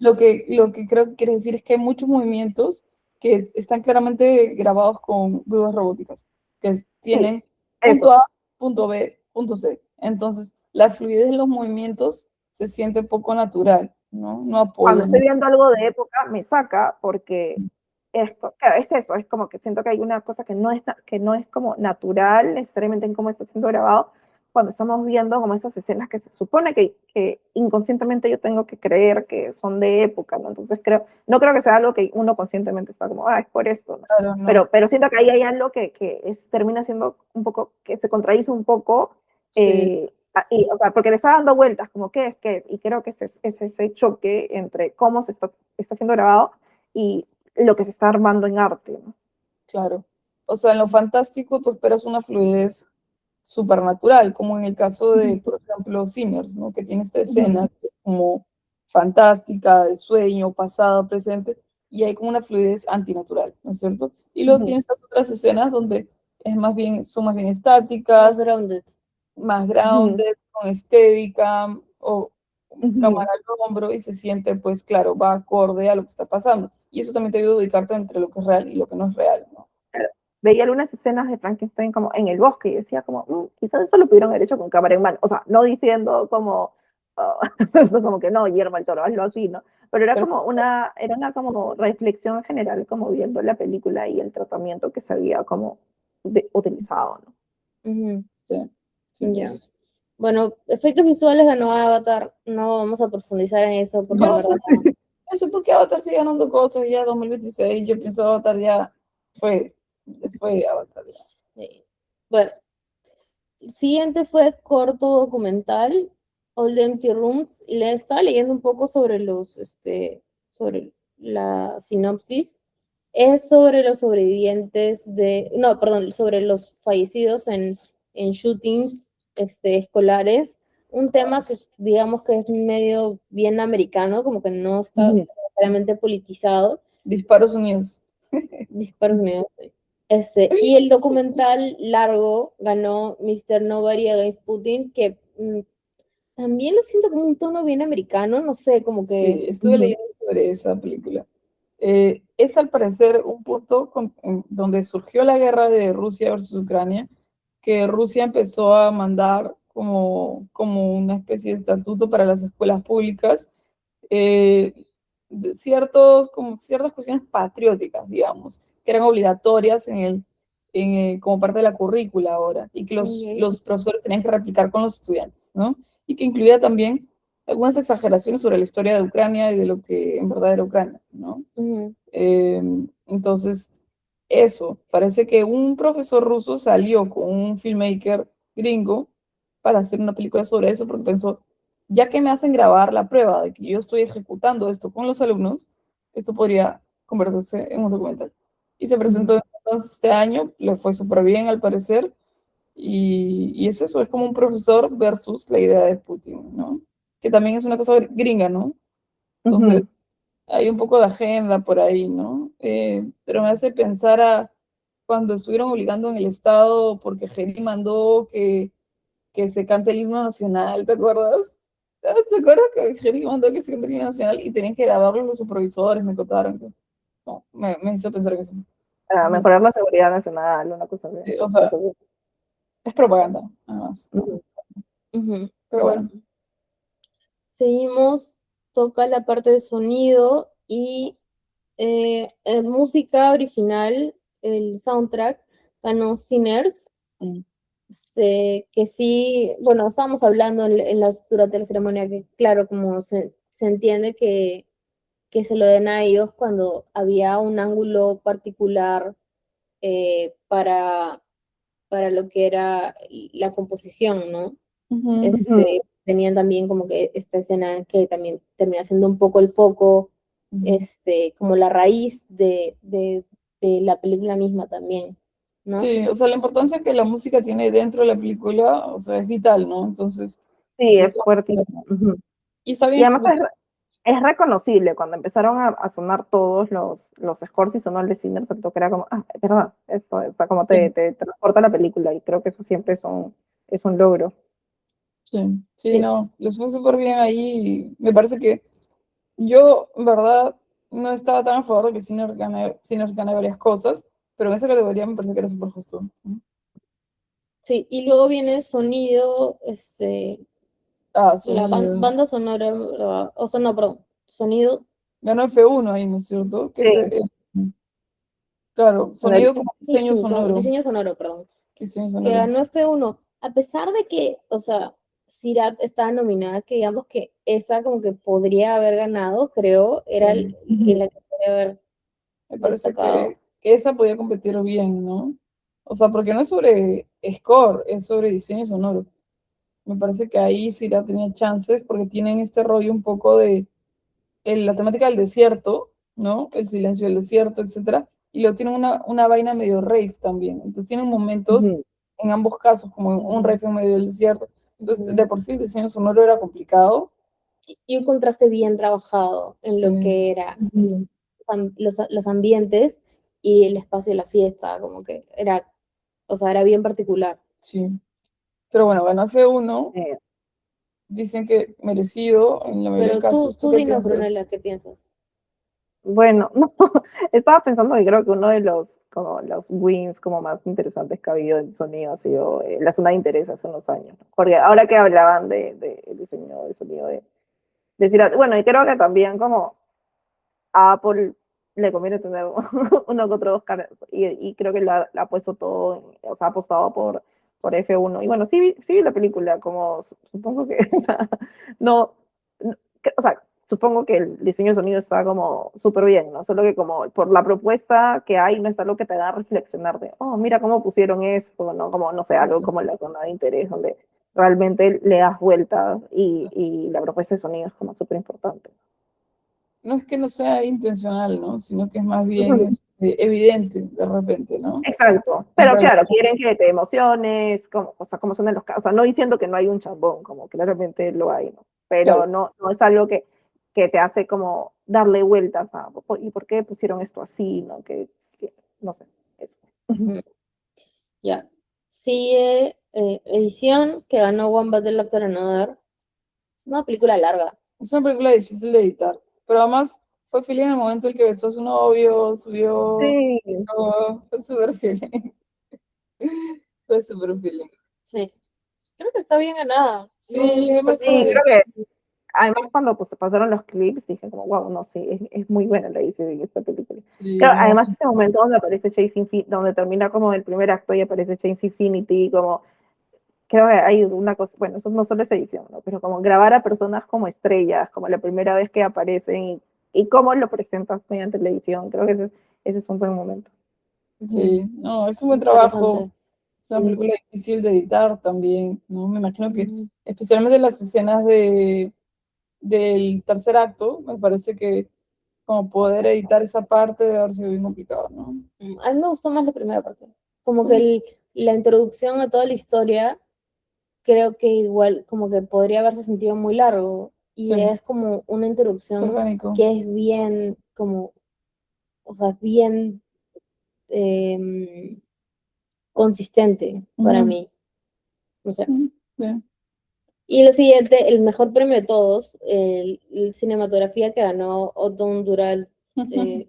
Lo que creo que quiere decir es que hay muchos movimientos que están claramente grabados con grúas robóticas, sí, tienen punto eso. A, punto B, punto C. Entonces, la fluidez de los movimientos se siente poco natural, ¿no? No Cuando apoya. estoy viendo algo de época, me saca porque esto, claro, es eso, es como que siento que hay una cosa que no es como natural necesariamente en cómo está siendo grabado, cuando estamos viendo como esas escenas que se supone que inconscientemente yo tengo que creer que son de época, ¿no? Entonces no creo que sea algo que uno conscientemente está como, es por esto, ¿no? Claro, no. Pero siento que ahí hay algo que termina siendo un poco, que se contradice un poco, Sí, o sea, porque le está dando vueltas, como qué es, qué es, y creo que es ese choque entre cómo está siendo grabado y lo que se está armando en arte, ¿no? claro. O sea, en lo fantástico tú esperas una fluidez supernatural, como en el caso de, por ejemplo, Sinners, ¿no? Que tiene esta escena que es como fantástica, de sueño, pasado, presente, y hay como una fluidez antinatural, ¿no es cierto? Y luego tiene estas otras escenas donde son más bien más estáticas, grounded. más grounded, con estética, o cámara Ujú. al hombro, y se siente, pues claro, va acorde a lo que está pasando. Y eso también te ayuda a ubicarte entre lo que es real y lo que no es real, ¿no? Veía algunas escenas de Frankenstein como en el bosque y decía como, quizás eso lo pudieron haber hecho con cámara en mano. O sea, no diciendo como, oh, como que no, Guillermo el Toro, hazlo así, ¿no? Pero era Pero como era una como reflexión general, como viendo la película y el tratamiento que se había como utilizado, ¿no? Ujú, sí, sí, ya. pues. Bueno, efectos visuales ganó Avatar, no vamos a profundizar en eso porque Yo la no sé, verdad, no sé por qué Avatar sigue ganando cosas ya 2026. Yo pienso Avatar ya fue, fue Avatar ya. sí. Bueno, el siguiente fue corto documental, All the Empty Rooms. Le estaba leyendo un poco sobre la sinopsis. Es sobre los sobrevivientes no, perdón, sobre los fallecidos en shootings escolares. Un tema que digamos que es medio bien americano, como que no está necesariamente politizado. Disparos Unidos. Disparos Unidos. Y el documental largo ganó Mr. Nobody Against Putin, que también lo siento como un tono bien americano, no sé, como que... Sí, estuve leyendo sobre esa película. Es al parecer un punto en donde surgió la guerra de Rusia versus Ucrania, que Rusia empezó a mandar como una especie de estatuto para las escuelas públicas, como ciertas cuestiones patrióticas, digamos, que eran obligatorias como parte de la currícula ahora, y que los profesores tenían que replicar con los estudiantes, ¿no? Y que incluía también algunas exageraciones sobre la historia de Ucrania y de lo que en verdad era Ucrania, ¿no? Entonces, eso, parece que un profesor ruso salió con un filmmaker gringo para hacer una película sobre eso, porque pensó, ya que me hacen grabar la prueba de que yo estoy ejecutando esto con los alumnos, esto podría convertirse en un documental. Y se presentó entonces este año, le fue súper bien al parecer, y es eso, es como un profesor versus la idea de Putin, ¿no? Que también es una cosa gringa, ¿no? Entonces, hay un poco de agenda por ahí, ¿no? Pero me hace pensar a cuando estuvieron obligando en el Estado, porque Jerry mandó que se cante el himno nacional, ¿te acuerdas? ¿Te acuerdas que Jerry mandó que se cante el himno nacional y tenían que grabarlo los supervisores, me contaron? Entonces, no, me hizo pensar que eso. Para mejorar la seguridad nacional, una cosa así. O sea, es propaganda, nada más. Pero Bueno, bueno. seguimos, toca la parte de sonido y música original, el soundtrack, ganó Sinners, que sí, bueno, estábamos hablando durante la ceremonia, que claro, como se entiende que se lo den a ellos cuando había un ángulo particular para lo que era la composición, ¿no? Tenían también como que esta escena que también termina siendo un poco el foco, como la raíz de la película misma también, ¿no? Sí, o sea, la importancia que la música tiene dentro de la película, o sea, es vital, ¿no? Entonces, Sí, de es todas fuerte. maneras. Y está Y bien. además es reconocible, cuando empezaron a sonar todos los scores y sonó el de Sinner, se que era como, es verdad, esto, o sea, como Sí, te transporta la película, y creo que eso siempre es un logro. sí, sí, Sí. no, les fue súper bien ahí. Me parece que yo, en verdad, no estaba tan a favor de que Sinner gane varias cosas, pero en esa categoría me parece que era súper justo. Sí, y luego viene sonido, la Sonido. banda sonora, ¿verdad? O sea, no, perdón, sonido. Ganó F1 ahí, ¿no es cierto? Sí, Claro, con el, sonido como diseño sonoro. Diseño sonoro, perdón. Diseño Que sonoro. ganó F1, a pesar de que, o sea, Sirat estaba nominada, que digamos que esa como que podría haber ganado, creo, era Sí. la que podría haber Me parece destacado. que esa podía competir bien, ¿no? O sea, porque no es sobre score, es sobre diseño sonoro. Me parece que ahí sí la tenía chances porque tienen este rollo un poco de la temática del desierto, ¿no? El silencio del desierto, etcétera. Y luego tienen una vaina medio rave también. Entonces tienen momentos en ambos casos, como un rave en medio del desierto. Entonces, de por sí el diseño sonoro era complicado. Y un contraste bien trabajado en Sí, lo que era los ambientes y el espacio de la fiesta, como que era, o sea, era bien particular. sí. Pero bueno, ganó F1. eh, Dicen que merecido en la mayoría de Pero casos. ¿Tú tú qué dinos, piensas? Brunella, ¿qué piensas? bueno, no, estaba pensando que creo que uno de como los wins como más interesantes que ha habido en sonido ha sido la zona de interés hace unos años, ¿no? Porque ahora que hablaban de el diseño de sonido de Sirat, bueno, y creo que también como a Apple le conviene tener uno que otro Oscar, y creo que la ha puesto todo, o sea, ha apostado por F1. Y bueno, sí vi la película, como supongo que, o sea, no, o sea, supongo que el diseño de sonido está como súper bien, ¿no? Solo que como por la propuesta que hay, no es algo que te haga reflexionar de, oh, mira cómo pusieron esto, ¿no? Como, no sé, algo como la zona de interés, donde realmente le das vueltas, y la propuesta de sonido es como súper importante. no es que no sea intencional, ¿no? Sino que es más bien evidente de repente, ¿no? Exacto, En pero claro, realidad, quieren que te emociones, como, o sea, como son en los casos, o sea, no diciendo que no hay un chambón, como claramente lo hay, ¿no? claro, Pero no es algo que te hace como darle vueltas a, ¿y por qué pusieron esto así, no? No sé. Eso. Ujú. Ya. Sigue edición que ganó One Battle After Another. Es una película larga. es una película difícil de editar, pero además fue feeling en el momento en que besó a su novio, subió, Sí, fue súper feeling, fue súper feeling. Sí. Creo que está bien ganada. Sí, me parece que sí, creo merece. que además cuando pues, pasaron los clips dije como, wow, no sé, es muy buena la edición de esta película. Sí, Claro, no, además ese momento donde aparece Chase Infinity, donde termina como el primer acto y aparece Chase Infinity, como, creo que hay una cosa, bueno, eso no solo es edición, ¿no? Pero como grabar a personas como estrellas, como la primera vez que aparecen y cómo lo presentas mediante la edición, creo que ese es un buen momento. sí, no, es un buen trabajo. Interesante. Es una Sí. película difícil de editar también, ¿no? Me imagino que, Mm, especialmente las escenas del tercer acto, me parece que como poder editar esa parte debe haber sido bien complicado, ¿no? A mí me gustó más la primera parte. Como que Sí, la introducción a toda la historia, creo que igual como que podría haberse sentido muy largo. Y sí, es como una es introducción orgánico. que es bien, como, o sea, bien consistente para Ujú, mí. O sea. ujú, sí. Y lo siguiente, el mejor premio de todos, el cinematografía que ganó Otón Dural. eh,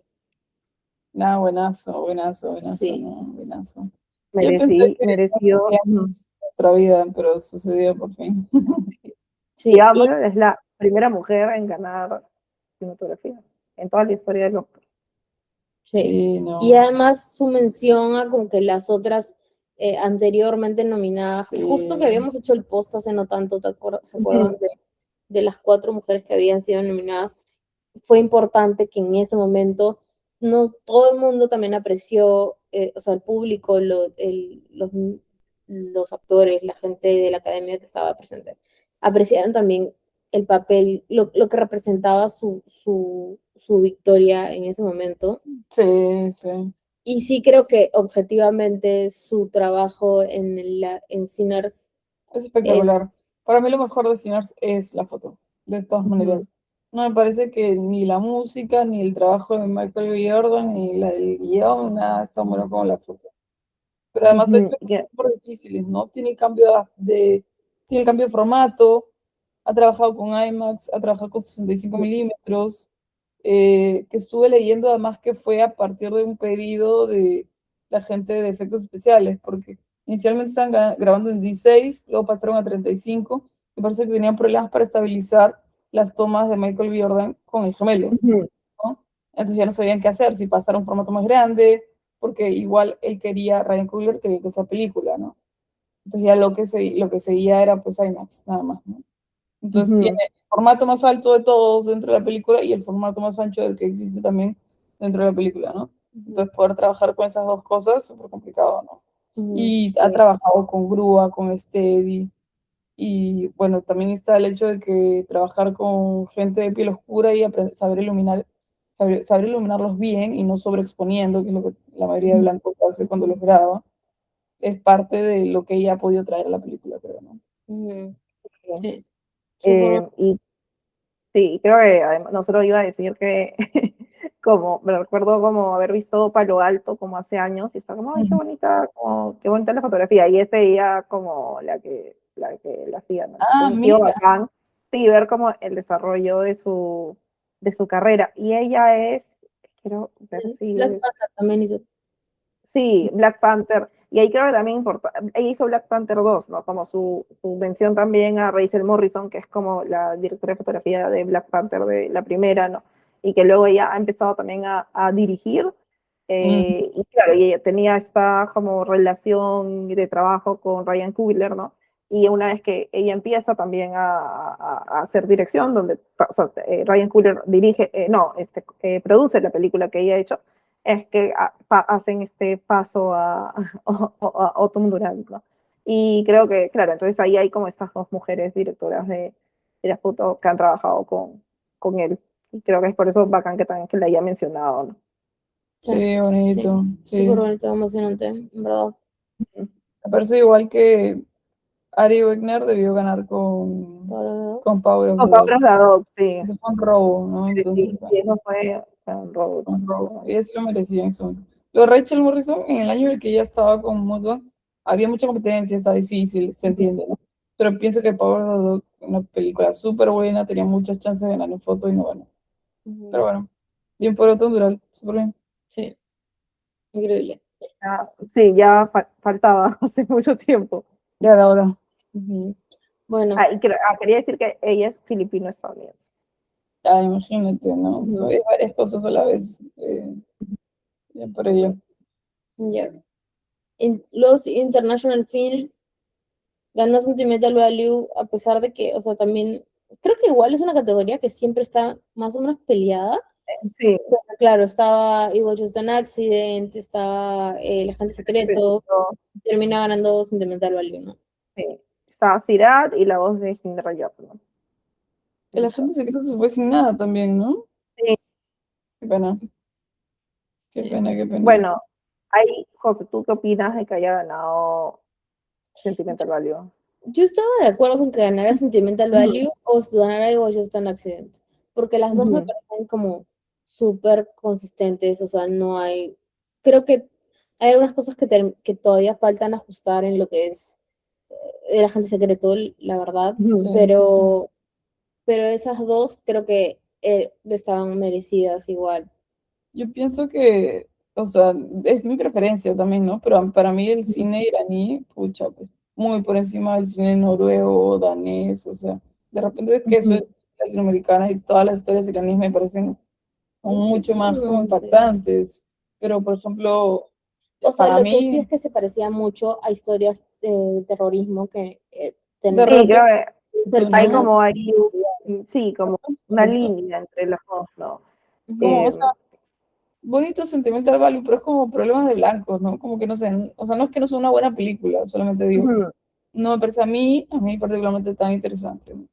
Nada, buenazo, buenazo, buenazo, sí, no, buenazo. Yo pensé que no Mereció. teníamos nuestra vida, pero sucedió por fin. sí, Y Amber es la primera mujer en ganar cinematografía en toda la historia del Oscar. sí. Sí, Y no, además su mención a como que las otras anteriormente nominadas, que justo que sí. habíamos hecho el post hace no tanto, ¿se acuerdan de las cuatro mujeres que habían sido nominadas? Fue importante que en ese momento no todo el mundo también apreció, o sea, el público, los actores, la gente de la academia que estaba presente, apreciaron también el papel, lo que representaba su victoria en ese momento. Sí, sí. Y sí creo que objetivamente su trabajo en Sinners Es es... espectacular. Para mí lo mejor de Sinners es la foto, de todas maneras. Ujú, No me parece que ni la música, ni el trabajo de Michael B. Jordan, ni la del guión, nada es tan bueno como la foto. Pero además ha ujú, hecho cosas súper difíciles, ¿no? Tiene el cambio de formato, ha trabajado con IMAX, ha trabajado con 65 milímetros, que estuve leyendo además que fue a partir de un pedido de la gente de efectos especiales, porque inicialmente estaban grabando en 16, luego pasaron a 35, y parece que tenían problemas para estabilizar las tomas de Michael B. Jordan con el gemelo, ujú, ¿no? Entonces ya no sabían qué hacer, si pasar a un formato más grande, porque igual él quería, Ryan Coogler quería que esa película, ¿no? Entonces ya lo que seguía era pues IMAX, nada más, ¿no? Entonces tiene ujú, el formato más alto de todos dentro de la película y el formato más ancho del que existe también dentro de la película, ¿no? Ujú, Entonces poder trabajar con esas dos cosas es súper complicado, ¿no? ujú, Y ha sí, trabajado con grúa, con Steady, y bueno, también está el hecho de que trabajar con gente de piel oscura y saber iluminar, saber iluminarlos bien y no sobreexponiendo, que es lo que la mayoría de ujú, blancos hace cuando los graba, es parte de lo que ella ha podido traer a la película, creo, ¿no? ujú. sí. Sí, súper. Y sí, creo que además, no solo iba a decir que como me recuerdo como haber visto Palo Alto como hace años y estaba como, ay, qué Ujú. bonita, como, qué bonita la fotografía. Y ese ella como la que la hacía, ¿no? Ah, Entonces ha sido mira. bacán, sí, ver como el desarrollo de su carrera. Y ella es, quiero ver si Black es, Panther también hizo. sí, Black Panther. Y ahí creo que también importa, ella hizo Black Panther 2, ¿no? Como su mención también a Rachel Morrison, que es como la directora de fotografía de Black Panther de la primera, ¿no? Y que luego ella ha empezado también a dirigir. Mm, Y claro, y ella tenía esta como relación de trabajo con Ryan Coogler, ¿no? Y una vez que ella empieza también a hacer dirección, donde o sea, Ryan Coogler dirige, no, produce la película que ella ha hecho, es que hacen este paso a Autumn Durant, ¿no? Y creo que, claro, entonces ahí hay como estas dos mujeres directoras de la foto que han trabajado con él. Y creo que es por eso bacán que también que la haya mencionado, ¿no? Sí, bonito. Sí. Súper bonito, emocionante, en verdad. Me parece igual que Ari Wegner debió ganar Ahora, con Power of Con the Dog. Power of the Dog, sí. Eso fue un robo, ¿no? Sí, Entonces, y eso fue un robo. un robo. Ella sí lo merecía en su momento. Lo de Rachel Morrison, en el año en el que ella estaba con Mudvayne, había mucha competencia, está difícil, se entiende, ¿no? Pero pienso que Power of the Dog, una película súper buena, tenía muchas chances de ganar en foto y no ganó. Pero bueno, bien por otro Dural, súper bien. Sí, increíble. Sí, ya faltaba hace mucho tiempo. Ya era hora. Bueno, Y quería decir que ella es filipino-estadounidense. Ya, imagínate, ¿no? Ujú. Hay varias cosas a la vez. Ya por ello. ya. Los International Film ganó Sentimental Value a pesar de que, o sea, también, creo que igual es una categoría que siempre está más o menos peleada. Sí, Claro, estaba It Was Just an Accident, estaba El Agente Secreto, termina ganando Sentimental Value, ¿no? sí. Estaba Sirat y la voz de Hind Rajat, ¿no? El agente secreto se fue sin nada también, ¿no? Sí. Qué pena. Qué Sí. pena, qué pena. Bueno, ahí, José, ¿tú qué opinas de que haya ganado Sentimental Value? Yo estaba de acuerdo con que ganara Sentimental Value o si ganara It Was Just an Accident, porque las dos me Ujú. parecen como súper consistentes, o sea, no hay, creo que hay algunas cosas que todavía faltan ajustar en lo que es El Agente Secreto, la verdad, Ujú. Sí, sí, sí. pero esas dos creo que estaban merecidas igual. Yo pienso que, o sea, es mi preferencia también, ¿no? Pero para mí el cine iraní, pucha, pues muy por encima del cine noruego, danés, o sea, de repente es que eso es Ujú. latinoamericana y todas las historias iraníes me parecen mucho más como No sé. impactantes. Pero, por ejemplo, O sea, para lo que sí mí, es que se parecía mucho a historias de terrorismo que de tenemos. Sí, creo repente que es hay una, como ahí, sí, como una eso, línea entre los dos, ¿no? como, o Eh, sea, bonito sentimental value, pero es como problemas de blancos, ¿no? Como que no sé, o sea, no es que no sea una buena película, solamente digo, ujú. no me parece a mí particularmente tan interesante, ¿no?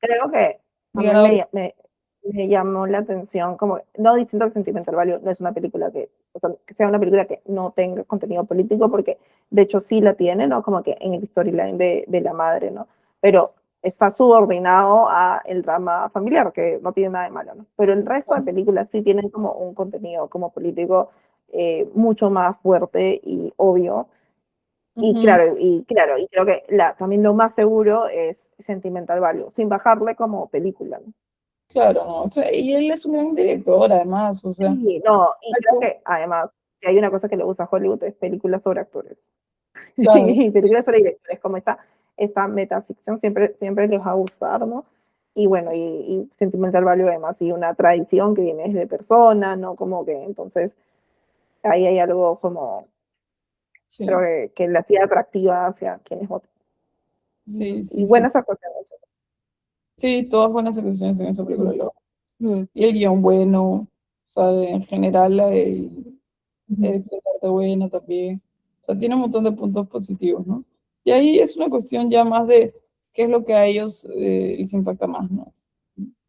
Creo que a Mi mí ganador es, me llamó la atención, como, no diciendo que Sentimental Value no es una película que, o sea, que sea una película que no tenga contenido político, porque de hecho sí la tiene, ¿no? Como que en el storyline de la madre, ¿no? Pero está subordinado a el drama familiar, que no tiene nada de malo, ¿no? Pero el resto de películas sí tienen como un contenido como político mucho más fuerte y obvio. ujú, Y creo que también lo más seguro es Sentimental Value, sin bajarle como película, ¿no? claro, ¿no? O sea, y él es un gran director, además, o sea, Sí, no, y creo algo- que además, si hay una cosa que le gusta a Hollywood es películas sobre actores. claro, Y películas sobre directores, como esta metaficción siempre les va a gustar, ¿no? Y bueno, y Sentimental Value además, y una tradición que viene desde persona, ¿no? Como que entonces ahí hay algo como, creo sí, que la hacía atractiva hacia quienes votan. sí, Y sí, sí, buenas actuaciones. sí, todas buenas actuaciones en esa película, Ujú, y el guión bueno, o sea, en general la ujú. dirección de arte buena también, o sea, tiene un montón de puntos positivos, ¿no? Y ahí es una cuestión ya más de qué es lo que a ellos les impacta más, ¿no?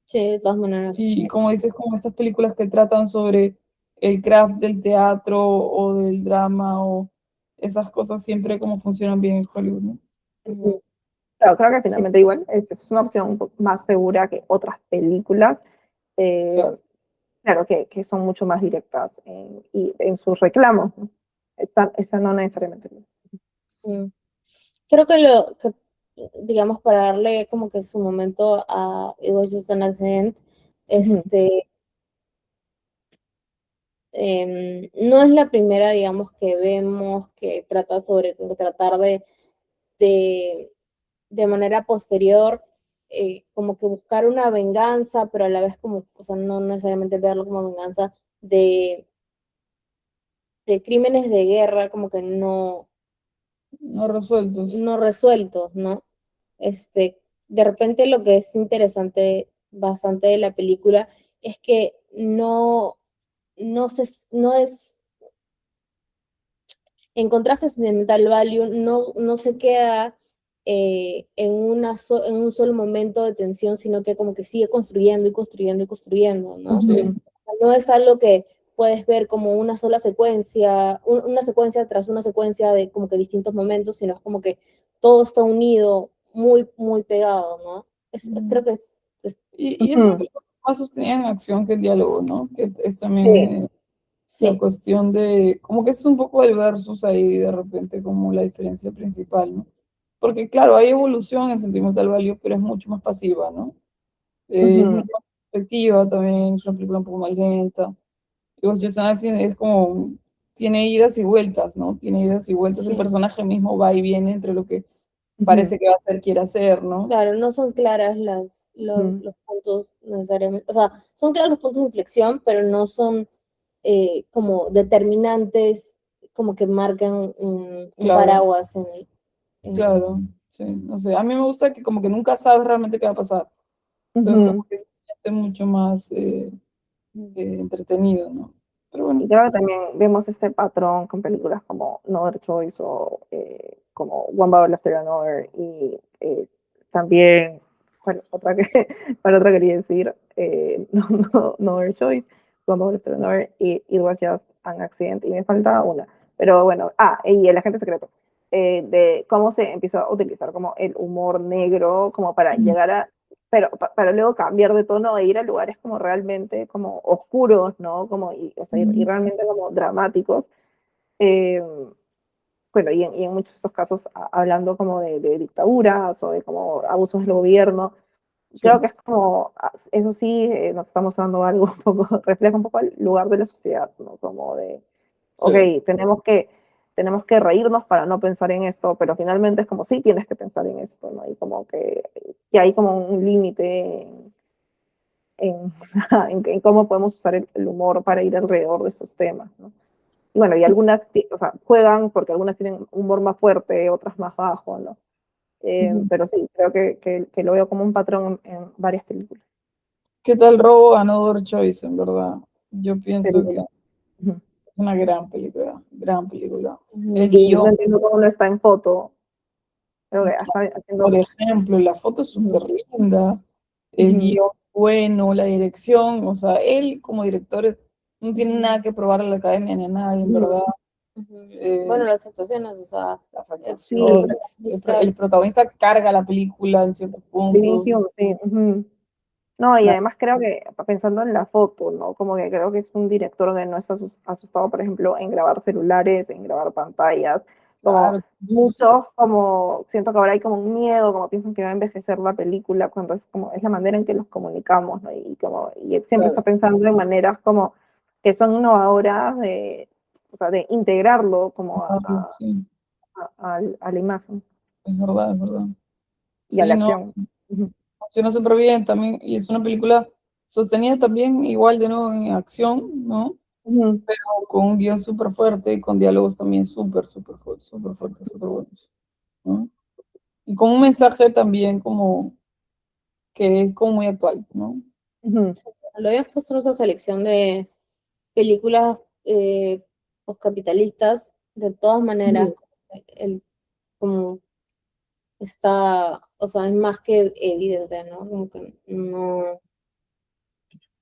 Sí, de todas maneras. Y como dices, como estas películas que tratan sobre el craft del teatro o del drama o esas cosas siempre como funcionan bien en Hollywood, ¿no? Ujú. Claro, creo que Sí, finalmente igual es una opción un poco más segura que otras películas, Claro, claro, que son mucho más directas en sus reclamos, ¿no? Esta no necesariamente. mm. Creo que, digamos, para darle como que su momento a It Was Just an Accident, Ujú, este, no es la primera, digamos, que vemos que trata sobre como tratar de, de manera posterior, como que buscar una venganza, pero a la vez como, o sea, no necesariamente verlo como venganza de, de crímenes de guerra, como que no resueltos. no resueltos, ¿no? De repente lo que es interesante bastante de la película es que no es, en contraste a Sentimental Value, no se queda en un solo momento de tensión, sino que como que sigue construyendo y construyendo y construyendo, ¿no? Sí, No es algo que puedes ver como una sola secuencia, una secuencia tras una secuencia de como que distintos momentos, sino es como que todo está unido, muy, muy pegado, ¿no? Creo que y es una película más sostenida en acción que en diálogo, ¿no? Que es también Sí, la sí, cuestión de, como que es un poco el versus ahí de repente como la diferencia principal, ¿no? Porque claro, hay evolución en Sentimental Value, pero es mucho más pasiva, ¿no? Es ujú, mucho más perspectiva también, es una película un poco más lenta. Y Ghost Just Dancing es como, tiene idas y vueltas, ¿no? Tiene idas y vueltas, el sí. personaje mismo va y viene entre lo que ujú, parece que va a hacer, quiere hacer, ¿no? Claro, no son claras ujú, los puntos necesariamente, o sea, son claros los puntos de inflexión, pero no son como determinantes, como que marcan un Claro, paraguas en- claro, sí, no sé, a mí me gusta que como que nunca sabes realmente qué va a pasar, entonces como ujú. que se siente mucho más entretenido, ¿no? Pero Y bueno, creo que también vemos este patrón con películas como No Other Choice o como One Bottle After Another y también, bueno, otra que, para otra quería decir, No Other Choice, One Bottle After Another y It Was Just an Accident y me falta una. Pero bueno, y El Agente Secreto, de cómo se empezó a utilizar como el humor negro como para llegar a pero para luego cambiar de tono e ir a lugares como realmente como oscuros, ¿no? Como, o sea, y realmente como dramáticos. Eh, bueno, y en muchos de estos casos hablando como de dictaduras o de como abusos del gobierno. Creo sí, que es como, eso sí, nos estamos dando algo un poco, refleja un poco el lugar de la sociedad, ¿no? Como de, ok, sí, tenemos que reírnos para no pensar en esto, pero finalmente es como, sí, tienes que pensar en esto, ¿no? Y como que hay como un límite en, en cómo podemos usar el humor para ir alrededor de estos temas, ¿no? Y bueno, y algunas, o sea, juegan porque algunas tienen humor más fuerte, otras más bajo, ¿no? ujú. Pero sí, creo que lo veo como un patrón en varias películas. ¿Qué tal Robo Another Choice, en verdad? Yo pienso que Películas. Ujú. es una gran película, gran película. El Ujú. Sí, guión, no entiendo cómo no está en foto. Creo que está por haciendo. ejemplo, la foto es súper Ujú, linda, el ujú, guión bueno, la dirección, o sea, él como director no tiene Ujú. nada que probar a la academia ni a nadie, en ujú. verdad. Bueno, Eh, las actuaciones, o sea, las el actuaciones, Sí, protagonista, el protagonista carga la película en ciertos puntos. definitivamente, sí. Ujú. No, y La- además creo que, pensando en la foto, ¿no? Como que creo que es un director que no está asustado, por ejemplo, en grabar celulares, en grabar pantallas, como claro, sí, muchos, como, siento que ahora hay como un miedo, como piensan que va a envejecer la película, cuando es como, es la manera en que nos comunicamos, ¿no? Y él siempre está claro, pensando en maneras como que son innovadoras o sea, de integrarlo como claro, sí, a la imagen es verdad, es verdad. y a Sí, la no, acción. Ujú, funciona súper bien también, y es una película sostenida también igual de nuevo en acción, ¿no? ujú, Con un guión súper fuerte y con diálogos también súper fuertes, súper buenos, ¿no? Y con un mensaje también como que es como muy actual, ¿no? ujú, lo habíamos puesto en nuestra selección de películas postcapitalistas, de todas maneras, ujú, el, como está, o sea, es más que evidente, ¿no? Como que no,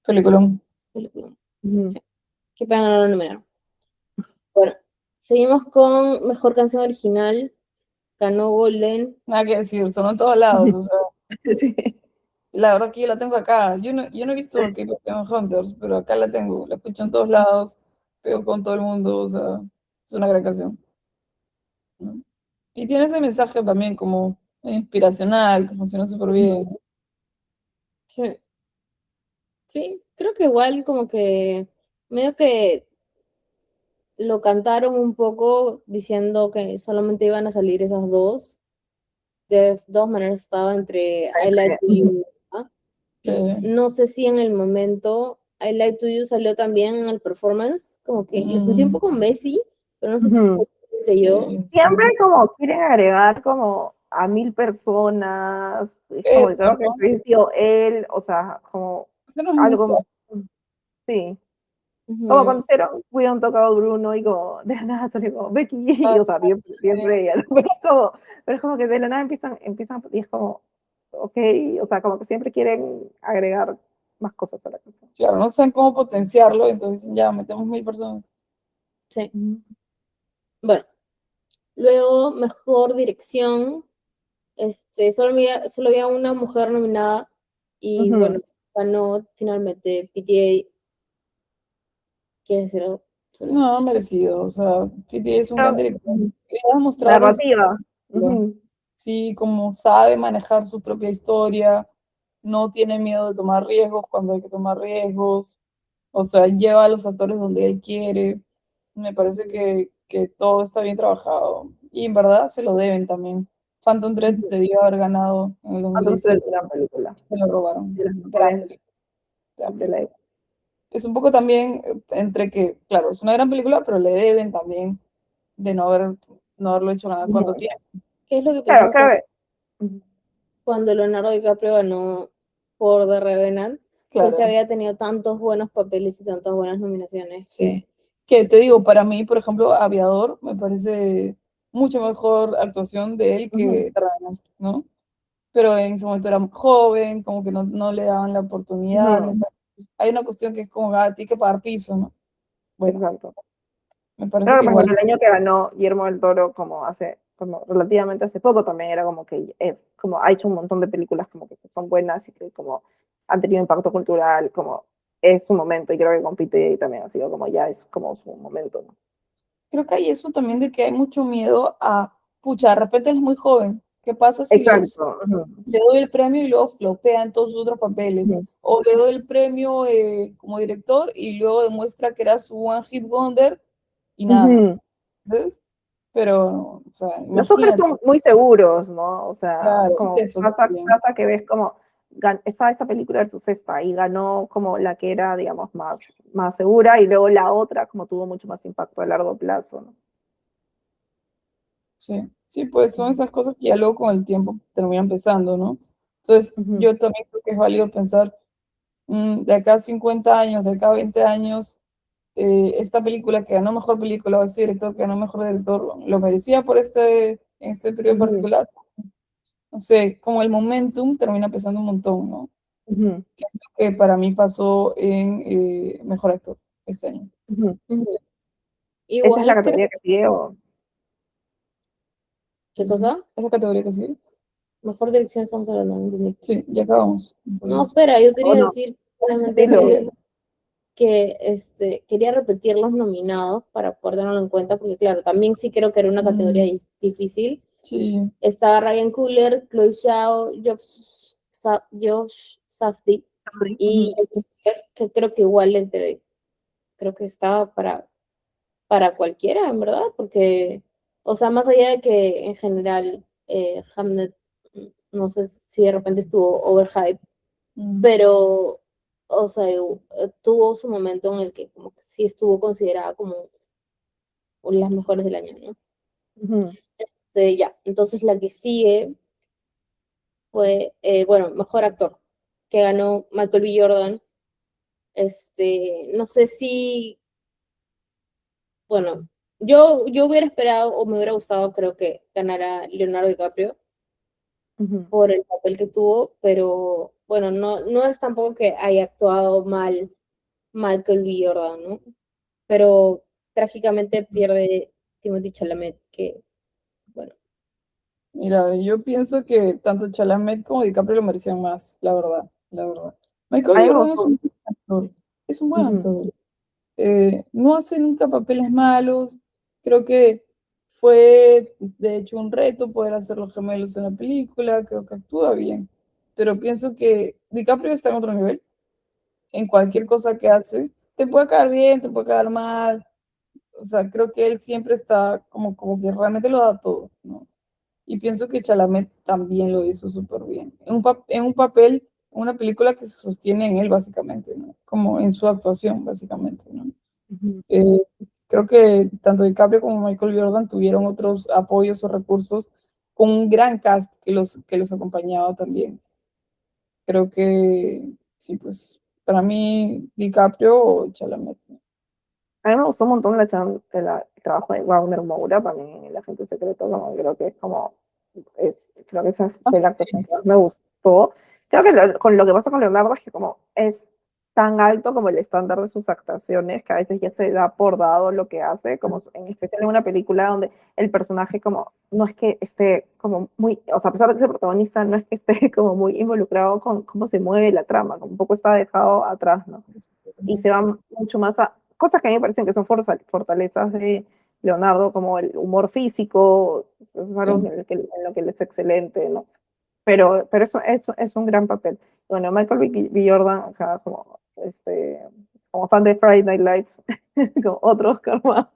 Peliculón. película. ujú. Sí. Qué pena no lo numeraron. Bueno, seguimos con mejor canción original, ganó Golden. Nada que decir, son en todos lados, o sea, Sí. la verdad que yo la tengo acá. Yo no he visto K-Pop Demon Hunters, pero acá la tengo, la escucho en todos lados, pego con todo el mundo, o sea, es una gran canción, ¿no? Y tiene ese mensaje también como inspiracional, que funciona súper bien. Sí, sí, creo que igual como que medio que lo cantaron un poco diciendo que solamente iban a salir esas dos. De todas maneras estaba entre I Like to Ujú, You. ¿Ah? Sí. No sé si en el momento I Like to You salió también en el performance, como que lo sentí un Mm, poco Messi, pero no sé si ujú. fue de yo. sí, Siempre sí. como quieren agregar como a 1000 personas, es como que Eso, creo que ¿no? hubiese sido él, o sea, como Este no es un algo, mensaje. sí, como Ujú. cuando hicieron We Don't Talk About Bruno y como de la nada salió como Becky G, o sea, bien, bien ella, ¿no? Pero es como, pero es como que de la nada empiezan y es como, ok, o sea, como que siempre quieren agregar más cosas a la cosa. Claro, no saben cómo potenciarlo, entonces dicen, ya, metemos 1000 personas. Sí. Bueno, luego, mejor dirección. Solo había una mujer nominada y Ujú. bueno, ganó finalmente PTA. ¿Quieres decir algo sobre eso? No, merecido. O sea, Pity es un gran Pero, director. Le ha demostrado narrativa. Ujú. sí, como sabe manejar su propia historia, no tiene miedo de tomar riesgos cuando hay que tomar riesgos. O sea, lleva a los actores donde él quiere. Me parece que todo está bien trabajado. Y en verdad se lo deben también. Phantom Thread Ujú. debió haber ganado en el Phantom Thread, 2017. gran película, Se lo robaron. de las Gran mejores película, gran de la película. época. Es un poco también entre que, claro, es una gran película, pero le deben también de no haberlo hecho nada cuánto Ujú. tiempo. ¿Qué es lo que Claro, pensamos claro. Ujú. cuando Leonardo DiCaprio ganó por The Revenant? Creo que Claro, había tenido tantos buenos papeles y tantas buenas nominaciones sí. que Que te digo, para mí, por ejemplo, Aviador me parece mucho mejor actuación de él Ujú. que Ryan, ¿no? Pero en ese momento era joven, como que no le daban la oportunidad. Ujú. Hay una cuestión que es como, ah, tiene que pagar piso, ¿no? Bueno, Exacto. me parece Creo que, que por igual, ejemplo, el año que ganó Guillermo del Toro, como relativamente hace poco, también era como que como ha hecho un montón de películas como que son buenas y que como han tenido impacto cultural, como es su momento, y creo que compite y también ha sido como ya es como su momento, ¿no? creo que hay eso también de que hay mucho miedo a, pucha, de repente él es muy joven. ¿Qué pasa si Exacto. Ujú. le doy el premio y luego flopea en todos sus otros papeles? Ujú. O le doy el premio como director y luego demuestra que era su One Hit Wonder y nada Ujú. más. ¿Ves? Pero, o sea, Los Oscars imagínate, son muy seguros, ¿no? O sea, claro, es como eso pasa, también. pasa que ves como estaba esta película versus esta y ganó como la que era, digamos, más segura y luego la otra como tuvo mucho más impacto a largo plazo, ¿no? Sí, sí, pues son esas cosas que ya luego con el tiempo terminan pesando, ¿no? Entonces, Ujú. yo también creo que es válido pensar, de acá a 50 años, de acá a 20 años, esta película que ganó mejor película o este director que ganó mejor director, ¿lo merecía por en este periodo en Ujú. particular? No sé, como el momentum termina pesando un montón, ¿no? Ujú. Que es lo que para mí pasó en mejor actor este año. Ujú. ujú. ¿Esa es la Igual creo categoría que sigue o? ¿qué cosa? ¿Es la categoría que sí? Mejor dirección estamos hablando, no entendí. Sí, ya acabamos. No, espera, yo O quería no? decir solamente Dilo. que quería repetir los nominados para poder tenerlo en cuenta, porque claro, también sí creo que era una categoría difícil. Sí, Estaba Ryan Coogler, Chloe Zhao, Josh Safdie y Ujú. Jack Black, que creo que igual creo que estaba para cualquiera, en verdad, porque, o sea, más allá de que en general Hamnet, no sé si de repente estuvo overhyped, mm, pero, o sea, tuvo su momento en el que como que sí estuvo considerada como las mejores del año, ¿no? Ujú. Ya, entonces la que sigue fue, bueno, mejor actor, que ganó Michael B. Jordan. No sé si, bueno, yo hubiera esperado o me hubiera gustado, creo que ganara Leonardo DiCaprio Ujú. por el papel que tuvo, pero bueno, no es tampoco que haya actuado mal Michael B. Jordan, ¿no? Pero trágicamente pierde Timothy Chalamet, que, bueno, mira, yo pienso que tanto Chalamet como DiCaprio lo merecían más, la verdad, la verdad. Michael A B. mí me Jordan es gustó. un buen actor, es un buen Ujú. actor. No hace nunca papeles malos. Creo que fue, de hecho, un reto poder hacer los gemelos en la película. Creo que actúa bien. Pero pienso que DiCaprio está en otro nivel. En cualquier cosa que hace, te puede caer bien, te puede caer mal. O sea, creo que él siempre está como que realmente lo da todo, ¿no? Y pienso que Chalamet también lo hizo súper bien. En un papel, una película que se sostiene en él, básicamente, ¿no? Como en su actuación, básicamente, ¿no? Ujú. Eh, Creo que tanto DiCaprio como Michael Jordan tuvieron otros apoyos o recursos con un gran cast que los acompañaba también. Creo que sí, pues para mí DiCaprio o Chalamet. A mí me gustó un montón el trabajo de Wagner Moura, también en El Agente Secreto, como creo que es como creo que esa fue la actuación que más me gustó. Creo que con lo que pasa con Leonardo es que como es tan alto como el estándar de sus actuaciones, que a veces ya se da por dado lo que hace, como en especial en una película donde el personaje como no es que esté como muy, o sea, a pesar de que es el protagonista, no es que esté como muy involucrado con cómo se mueve la trama, como un poco está dejado atrás, ¿no? Y se va mucho más a cosas que a mí me parecen que son fortalezas de Leonardo, como el humor físico, es algo Sí. en lo que él es excelente, ¿no? Pero eso es un gran papel. Bueno, Michael B. Jordan, o sea, como fan de Friday Night Lights, como otro Oscar más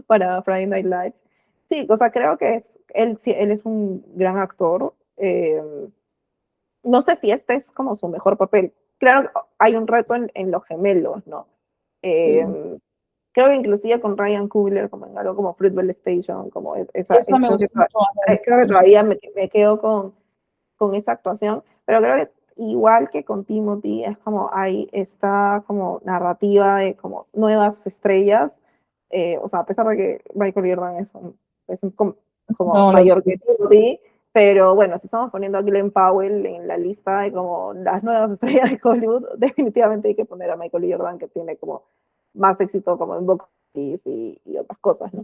para Friday Night Lights. Sí, o sea, creo que él es un gran actor. No sé si este es como su mejor papel. Claro, hay un reto en los gemelos, ¿no? Sí. Eh, Creo que inclusive con Ryan Coogler, como en algo como Fruitvale Station, como Esa me creo que, gustó mucho más de él, creo que por ejemplo. todavía me quedo con esa actuación, pero creo que igual que con Timothy, es como hay esta como narrativa de como nuevas estrellas, o sea, a pesar de que Michael Jordan como No, lo mayor que sé. Timothy, pero bueno, si estamos poniendo a Glenn Powell en la lista de como las nuevas estrellas de Hollywood, definitivamente hay que poner a Michael Jordan, que tiene como más éxito como en box office y otras cosas, ¿no?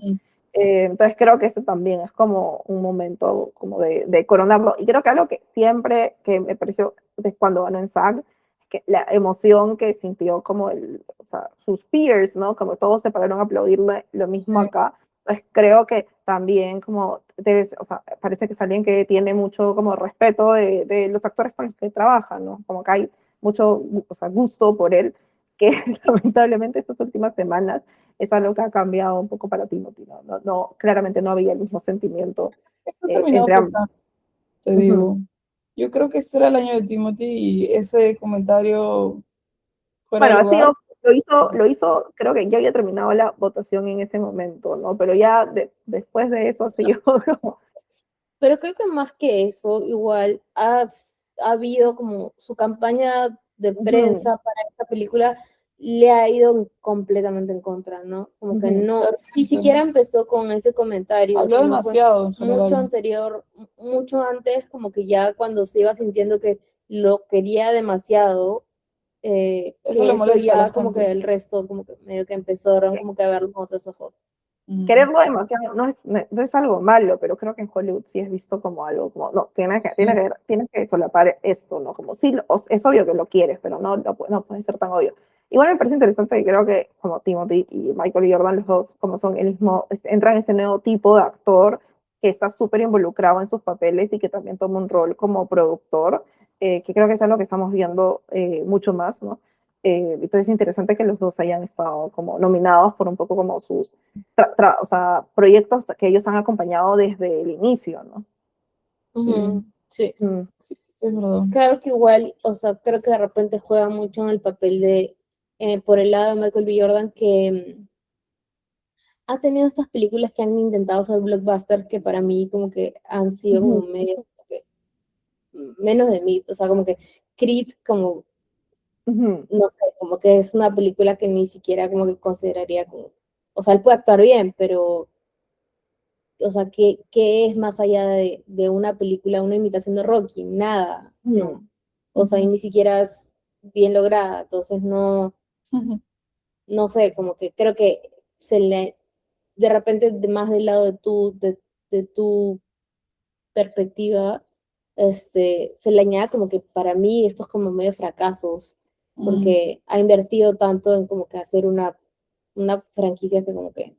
Entonces creo que ese también es como un momento como de coronarlo. Y creo que algo que siempre que me pareció de cuando ganó en SAG, es que la emoción que sintió como o sea, sus peers, ¿no? Como todos se pararon a aplaudirle lo mismo Sí. acá. Pues creo que también como o sea, parece que es alguien que tiene mucho como respeto de los actores con los que trabaja, ¿no? Como que hay mucho, o sea, gusto por él, que lamentablemente estas últimas semanas es algo que ha cambiado un poco para Timothy, ¿no? Claramente no había el mismo sentimiento Eso terminó entre ambos. pesando, te Uh-huh. digo. Yo creo que este era el año de Timothy y ese comentario fuera de Bueno, lugar. lo hizo, creo que ya había terminado la votación en ese momento, ¿no? Pero ya después de eso siguió como... Pero creo que más que eso, igual ha habido como su campaña de Uh-huh, prensa para esta película le ha ido completamente en contra, ¿no? Como que uh-huh, no, ni Totalmente. siquiera empezó con ese comentario, Habló sino fue demasiado en mucho general. anterior, mucho antes, como que ya cuando se iba sintiendo que lo quería demasiado, Eso que le eso molesta a la ya como gente. que el resto, como que medio que empezaron como que a verlo con otros ojos. Mm. quererlo demasiado no es algo malo, pero creo que en Hollywood sí es visto como algo, como, no, Sí. tienes que solapar esto, ¿no? Como, sí, es obvio que lo quieres, pero no puede ser tan obvio. Igual me parece interesante y creo que como Timothy y Michael Jordan, los dos, como son el mismo, entran en ese nuevo tipo de actor que está súper involucrado en sus papeles y que también toma un rol como productor, que creo que es algo que estamos viendo mucho más, ¿no? Entonces es interesante que los dos hayan estado como nominados por un poco como sus o sea, proyectos que ellos han acompañado desde el inicio, ¿no? Sí, Ujú, sí. Mm. sí, sí, es verdad. Claro que igual, o sea, creo que de repente juega mucho en el papel de, por el lado de Michael B. Jordan, que ha tenido estas películas que han intentado ser blockbusters que para mí como que han sido como Ujú, medio, como que, menos de mí, o sea, como que Creed, como, ujú, no sé, como que es una película que ni siquiera como que consideraría como, o sea, él puede actuar bien, pero, o sea, ¿qué es más allá de una película, una imitación de Rocky? Nada, ujú, ¿no? O sea, y Ujú. ni siquiera es bien lograda, entonces no, Ujú. no sé, como que creo que de repente, más del lado de tu perspectiva, se le añade como que para mí estos como medio fracasos, Mm. porque ha invertido tanto en como que hacer una franquicia que como que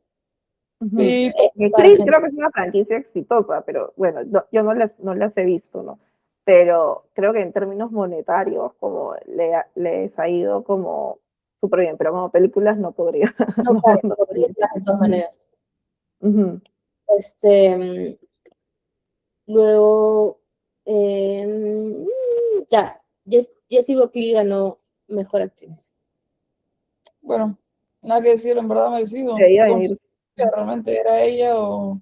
ujú. Sí, es para Creed gente. creo que es una franquicia exitosa, pero bueno, yo no las he visto, ¿no? Pero creo que en términos monetarios, como les ha ido como súper bien, pero como películas no podría, No, claro, no por podría. películas de todas Ujú, maneras. ujú. Este, luego, ya, Jessie Buckley ganó Mejor Actriz. bueno, nada que decir, en verdad merecido. Debería ¿Con quién venir. realmente era ella o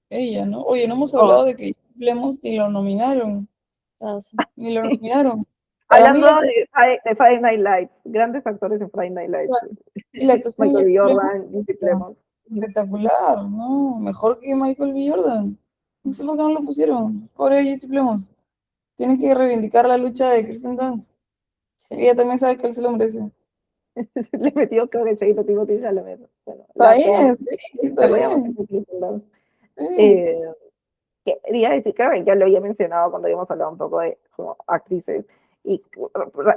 ella, no? Oye, no hemos Oh, hablado de que Lemos ni lo nominaron, Ah, sí. ni lo nominaron. Para mí hablando la actuación, de Friday Night Lights, grandes actores en Friday Night Lights. y la actuación de Michael Jesse B. Plemons Jordan, Lindsay Plemons. espectacular, ¿no? Mejor que Michael B. Jordan. No sé por qué no lo pusieron. Pobre Jesse Plemons. Tiene que reivindicar la lucha de Kristen Dunst. Sí. Ella también sabe que él se lo merece. Le metió, creo que Shane Timothy Chalamet. Bueno, Está la peor bien, sí, está perdida bien. de Kristen Dunst. Sí. Eh, Quería decir, creo que ya lo había mencionado cuando habíamos hablado un poco de como actrices, y,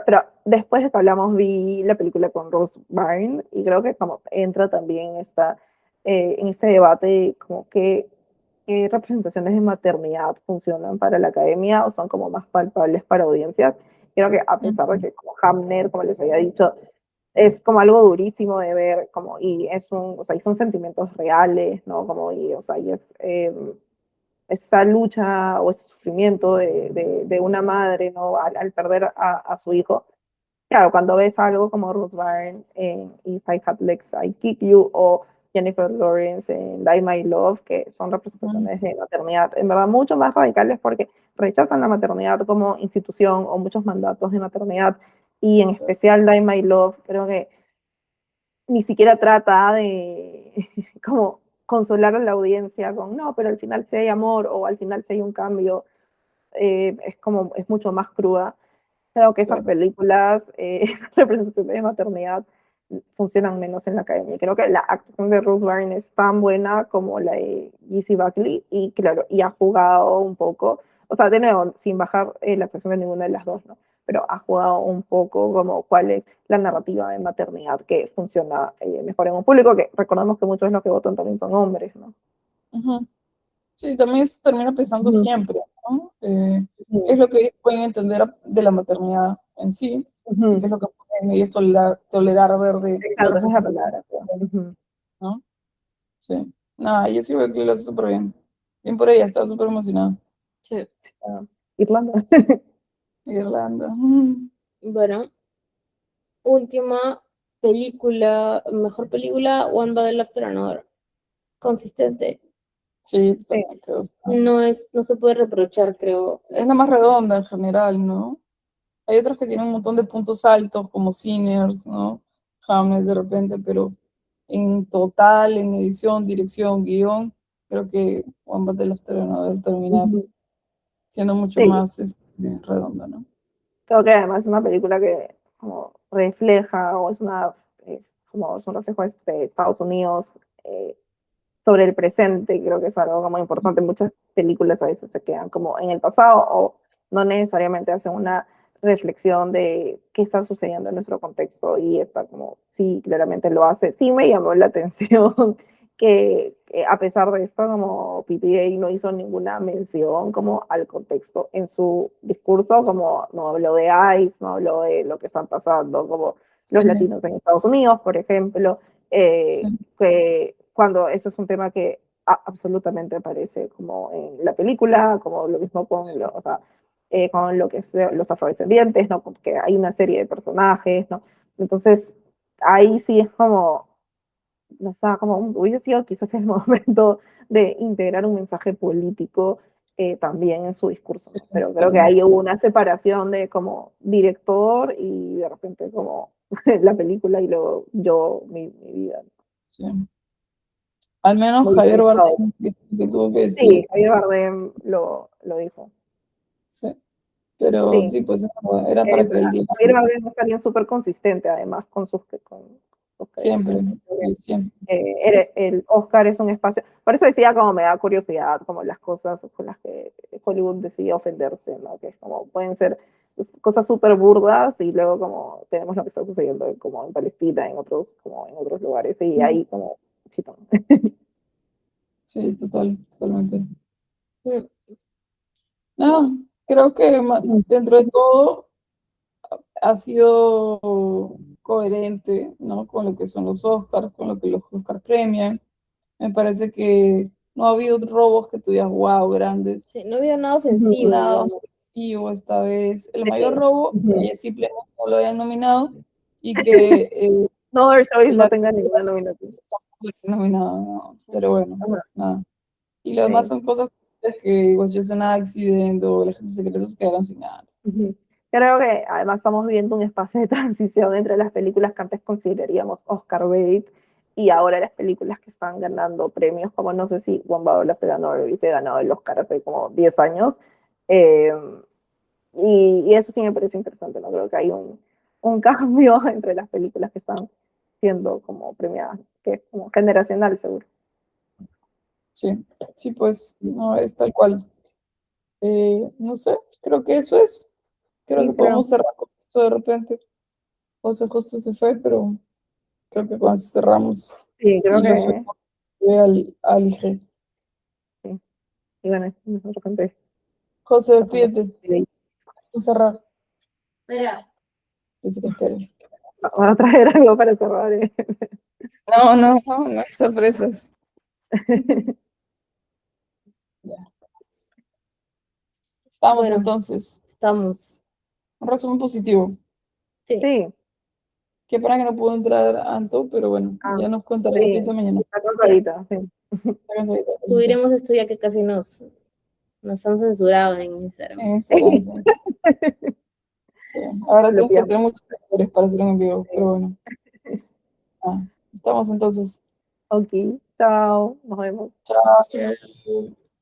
pero después de que hablamos vi la película con Rose Byrne y creo que como entra también en este debate como que qué representaciones de maternidad funcionan para la academia o son como más palpables para audiencias. Creo que a pesar de que como Hamner, como les había dicho, es como algo durísimo de ver, como, y es o sea, y son sentimientos reales, ¿no? Como, y, o sea, y es, esta lucha o este sufrimiento de una madre, ¿no? Al perder a su hijo. Claro, cuando ves algo como Ruth Byrne en If I Had Legs, I Kick You, o Jennifer Lawrence en Die My Love, que son representaciones de maternidad, en verdad mucho más radicales porque rechazan la maternidad como institución o muchos mandatos de maternidad, y en especial Die My Love, creo que ni siquiera trata de como consolar a la audiencia con, no, pero al final sí hay amor o al final sí hay un cambio, es como, es mucho más cruda. Creo que esas Claro. películas, esas representaciones de maternidad funcionan menos en la academia. Creo que la actuación de Ruth Byrne es tan buena como la de Lizzie Buckley y claro, y ha jugado un poco, o sea, de nuevo, sin bajar la actuación de ninguna de las dos, ¿no? Pero ha jugado un poco como cuál es la narrativa de maternidad que funciona mejor en un público, que recordemos que muchos de los que votan también son hombres, ¿no? Ujú. Sí, también eso termina pensando Ujú, siempre, ¿no? ¿Qué es ujú, lo que ellos pueden entender de la maternidad en sí? Y qué ujú. es lo que pueden ellos tolerar ver de la Exacto, esa es la representación, palabra. Ujú. ¿no? Sí. Nada, yo sí veo que lo hace súper bien. Bien por ella, está súper emocionada. Sí. Ah, Irlanda. Irlanda. Bueno, última película, mejor película, One Battle After Another. Consistente. Sí, Sí. totalmente. O sea, No se puede reprochar, creo. es la más redonda en general, ¿no? Hay otras que tienen un montón de puntos altos, como Sinners, ¿no? Hamlet de repente, pero en total, en edición, dirección, guión, creo que One Battle After Another termina Ujú. siendo mucho Sí, más redonda, ¿no? creo que además es una película que como refleja o es una como es un reflejo de Estados Unidos eh, sobre el presente. Creo que es algo como importante. Muchas películas a veces se quedan como en el pasado o no necesariamente hacen una reflexión de qué está sucediendo en nuestro contexto, y está como, sí, claramente lo hace. Sí me llamó la atención que a pesar de esto, como PTA no hizo ninguna mención como al contexto en su discurso, como no habló de ICE, no habló de lo que están pasando, como los Sí, latinos en Estados Unidos, por ejemplo, sí, que cuando eso es un tema que absolutamente aparece como en la película, como lo mismo con, o sea, con lo que es los afrodescendientes, ¿no? Porque hay una serie de personajes, ¿no? Entonces, ahí sí es como, no sé, como hubiese sido quizás el momento de integrar un mensaje político también en su discurso, sí, ¿no? Pero creo que totalmente. ahí hubo una separación de como director y de repente como la película y luego yo, mi vida, ¿no? Sí. Al menos Muy Javier diferenciado. Bardem, que tuvo que decir, Sí, Javier Bardem lo dijo. sí. Pero Sí, sí, pues era para que él diga Javier Bardem es alguien súper consistente además con sus siempre, predicciones. sí, siempre. El Oscar es un espacio, por eso decía como me da curiosidad, como las cosas con las que Hollywood decide ofenderse, ¿no? Que es como pueden ser pues, cosas súper burdas y luego como tenemos lo que está sucediendo como en Palestina, como en otros lugares, y ahí como chitón. Sí, totalmente. Mm, No, creo que dentro de todo ha sido coherente, ¿no? Con lo que son los Oscars, con lo que los Oscars premian. Me parece que no ha habido robos que tú digas, wow, grandes. sí, no había nada ofensivo, Nada digamos. ofensivo esta vez. El mayor Sí. robo, Ujú. que simplemente no lo hayan nominado y que No Other Choice no la tenga ninguna nominación. nominado, no. Sí. Pero bueno, Ajá, nada. Y lo demás sí. son cosas que was just an accident o la gente secretos quedaron sin nada. Ujú. Creo que además estamos viviendo un espacio de transición entre las películas que antes consideraríamos Oscar bait y ahora las películas que están ganando premios, como no sé si Juan Pablo hubiese ganado el Oscar hace como 10 años, eh, y eso sí me parece interesante, ¿no? Creo que hay un cambio entre las películas que están siendo como premiadas, que es como generacional seguro. Sí, sí, pues, no es tal cual. No sé, creo que eso es. Creo Sí, que podemos cerrar con eso de repente. José justo se fue, pero creo que con eso cerramos sí, creo y lo que subimos al IG. sí. Y bueno, de repente José, pasamos. despídete. Voy a cerrar. Espera. Dice que espere. Van a traer algo para cerrar. No, no, no, no, sorpresas. Ya. Estamos Bueno, entonces. estamos. Un resumen positivo. Sí. Sí, Qué pena que no pudo entrar Anto, pero bueno, ah, ya nos contará qué sí, piensa mañana. está Sí. cansadita, sí. Está cansadita, pobrecita. Subiremos esto ya que casi nos han censurado en Instagram. En Instagram, sí. Sí. Ahora Lo tienes que pillamos. tener muchos seguidores para hacer un en vivo, pero Sí. bueno. Ah, estamos entonces. Ok, chao, nos vemos. Chao.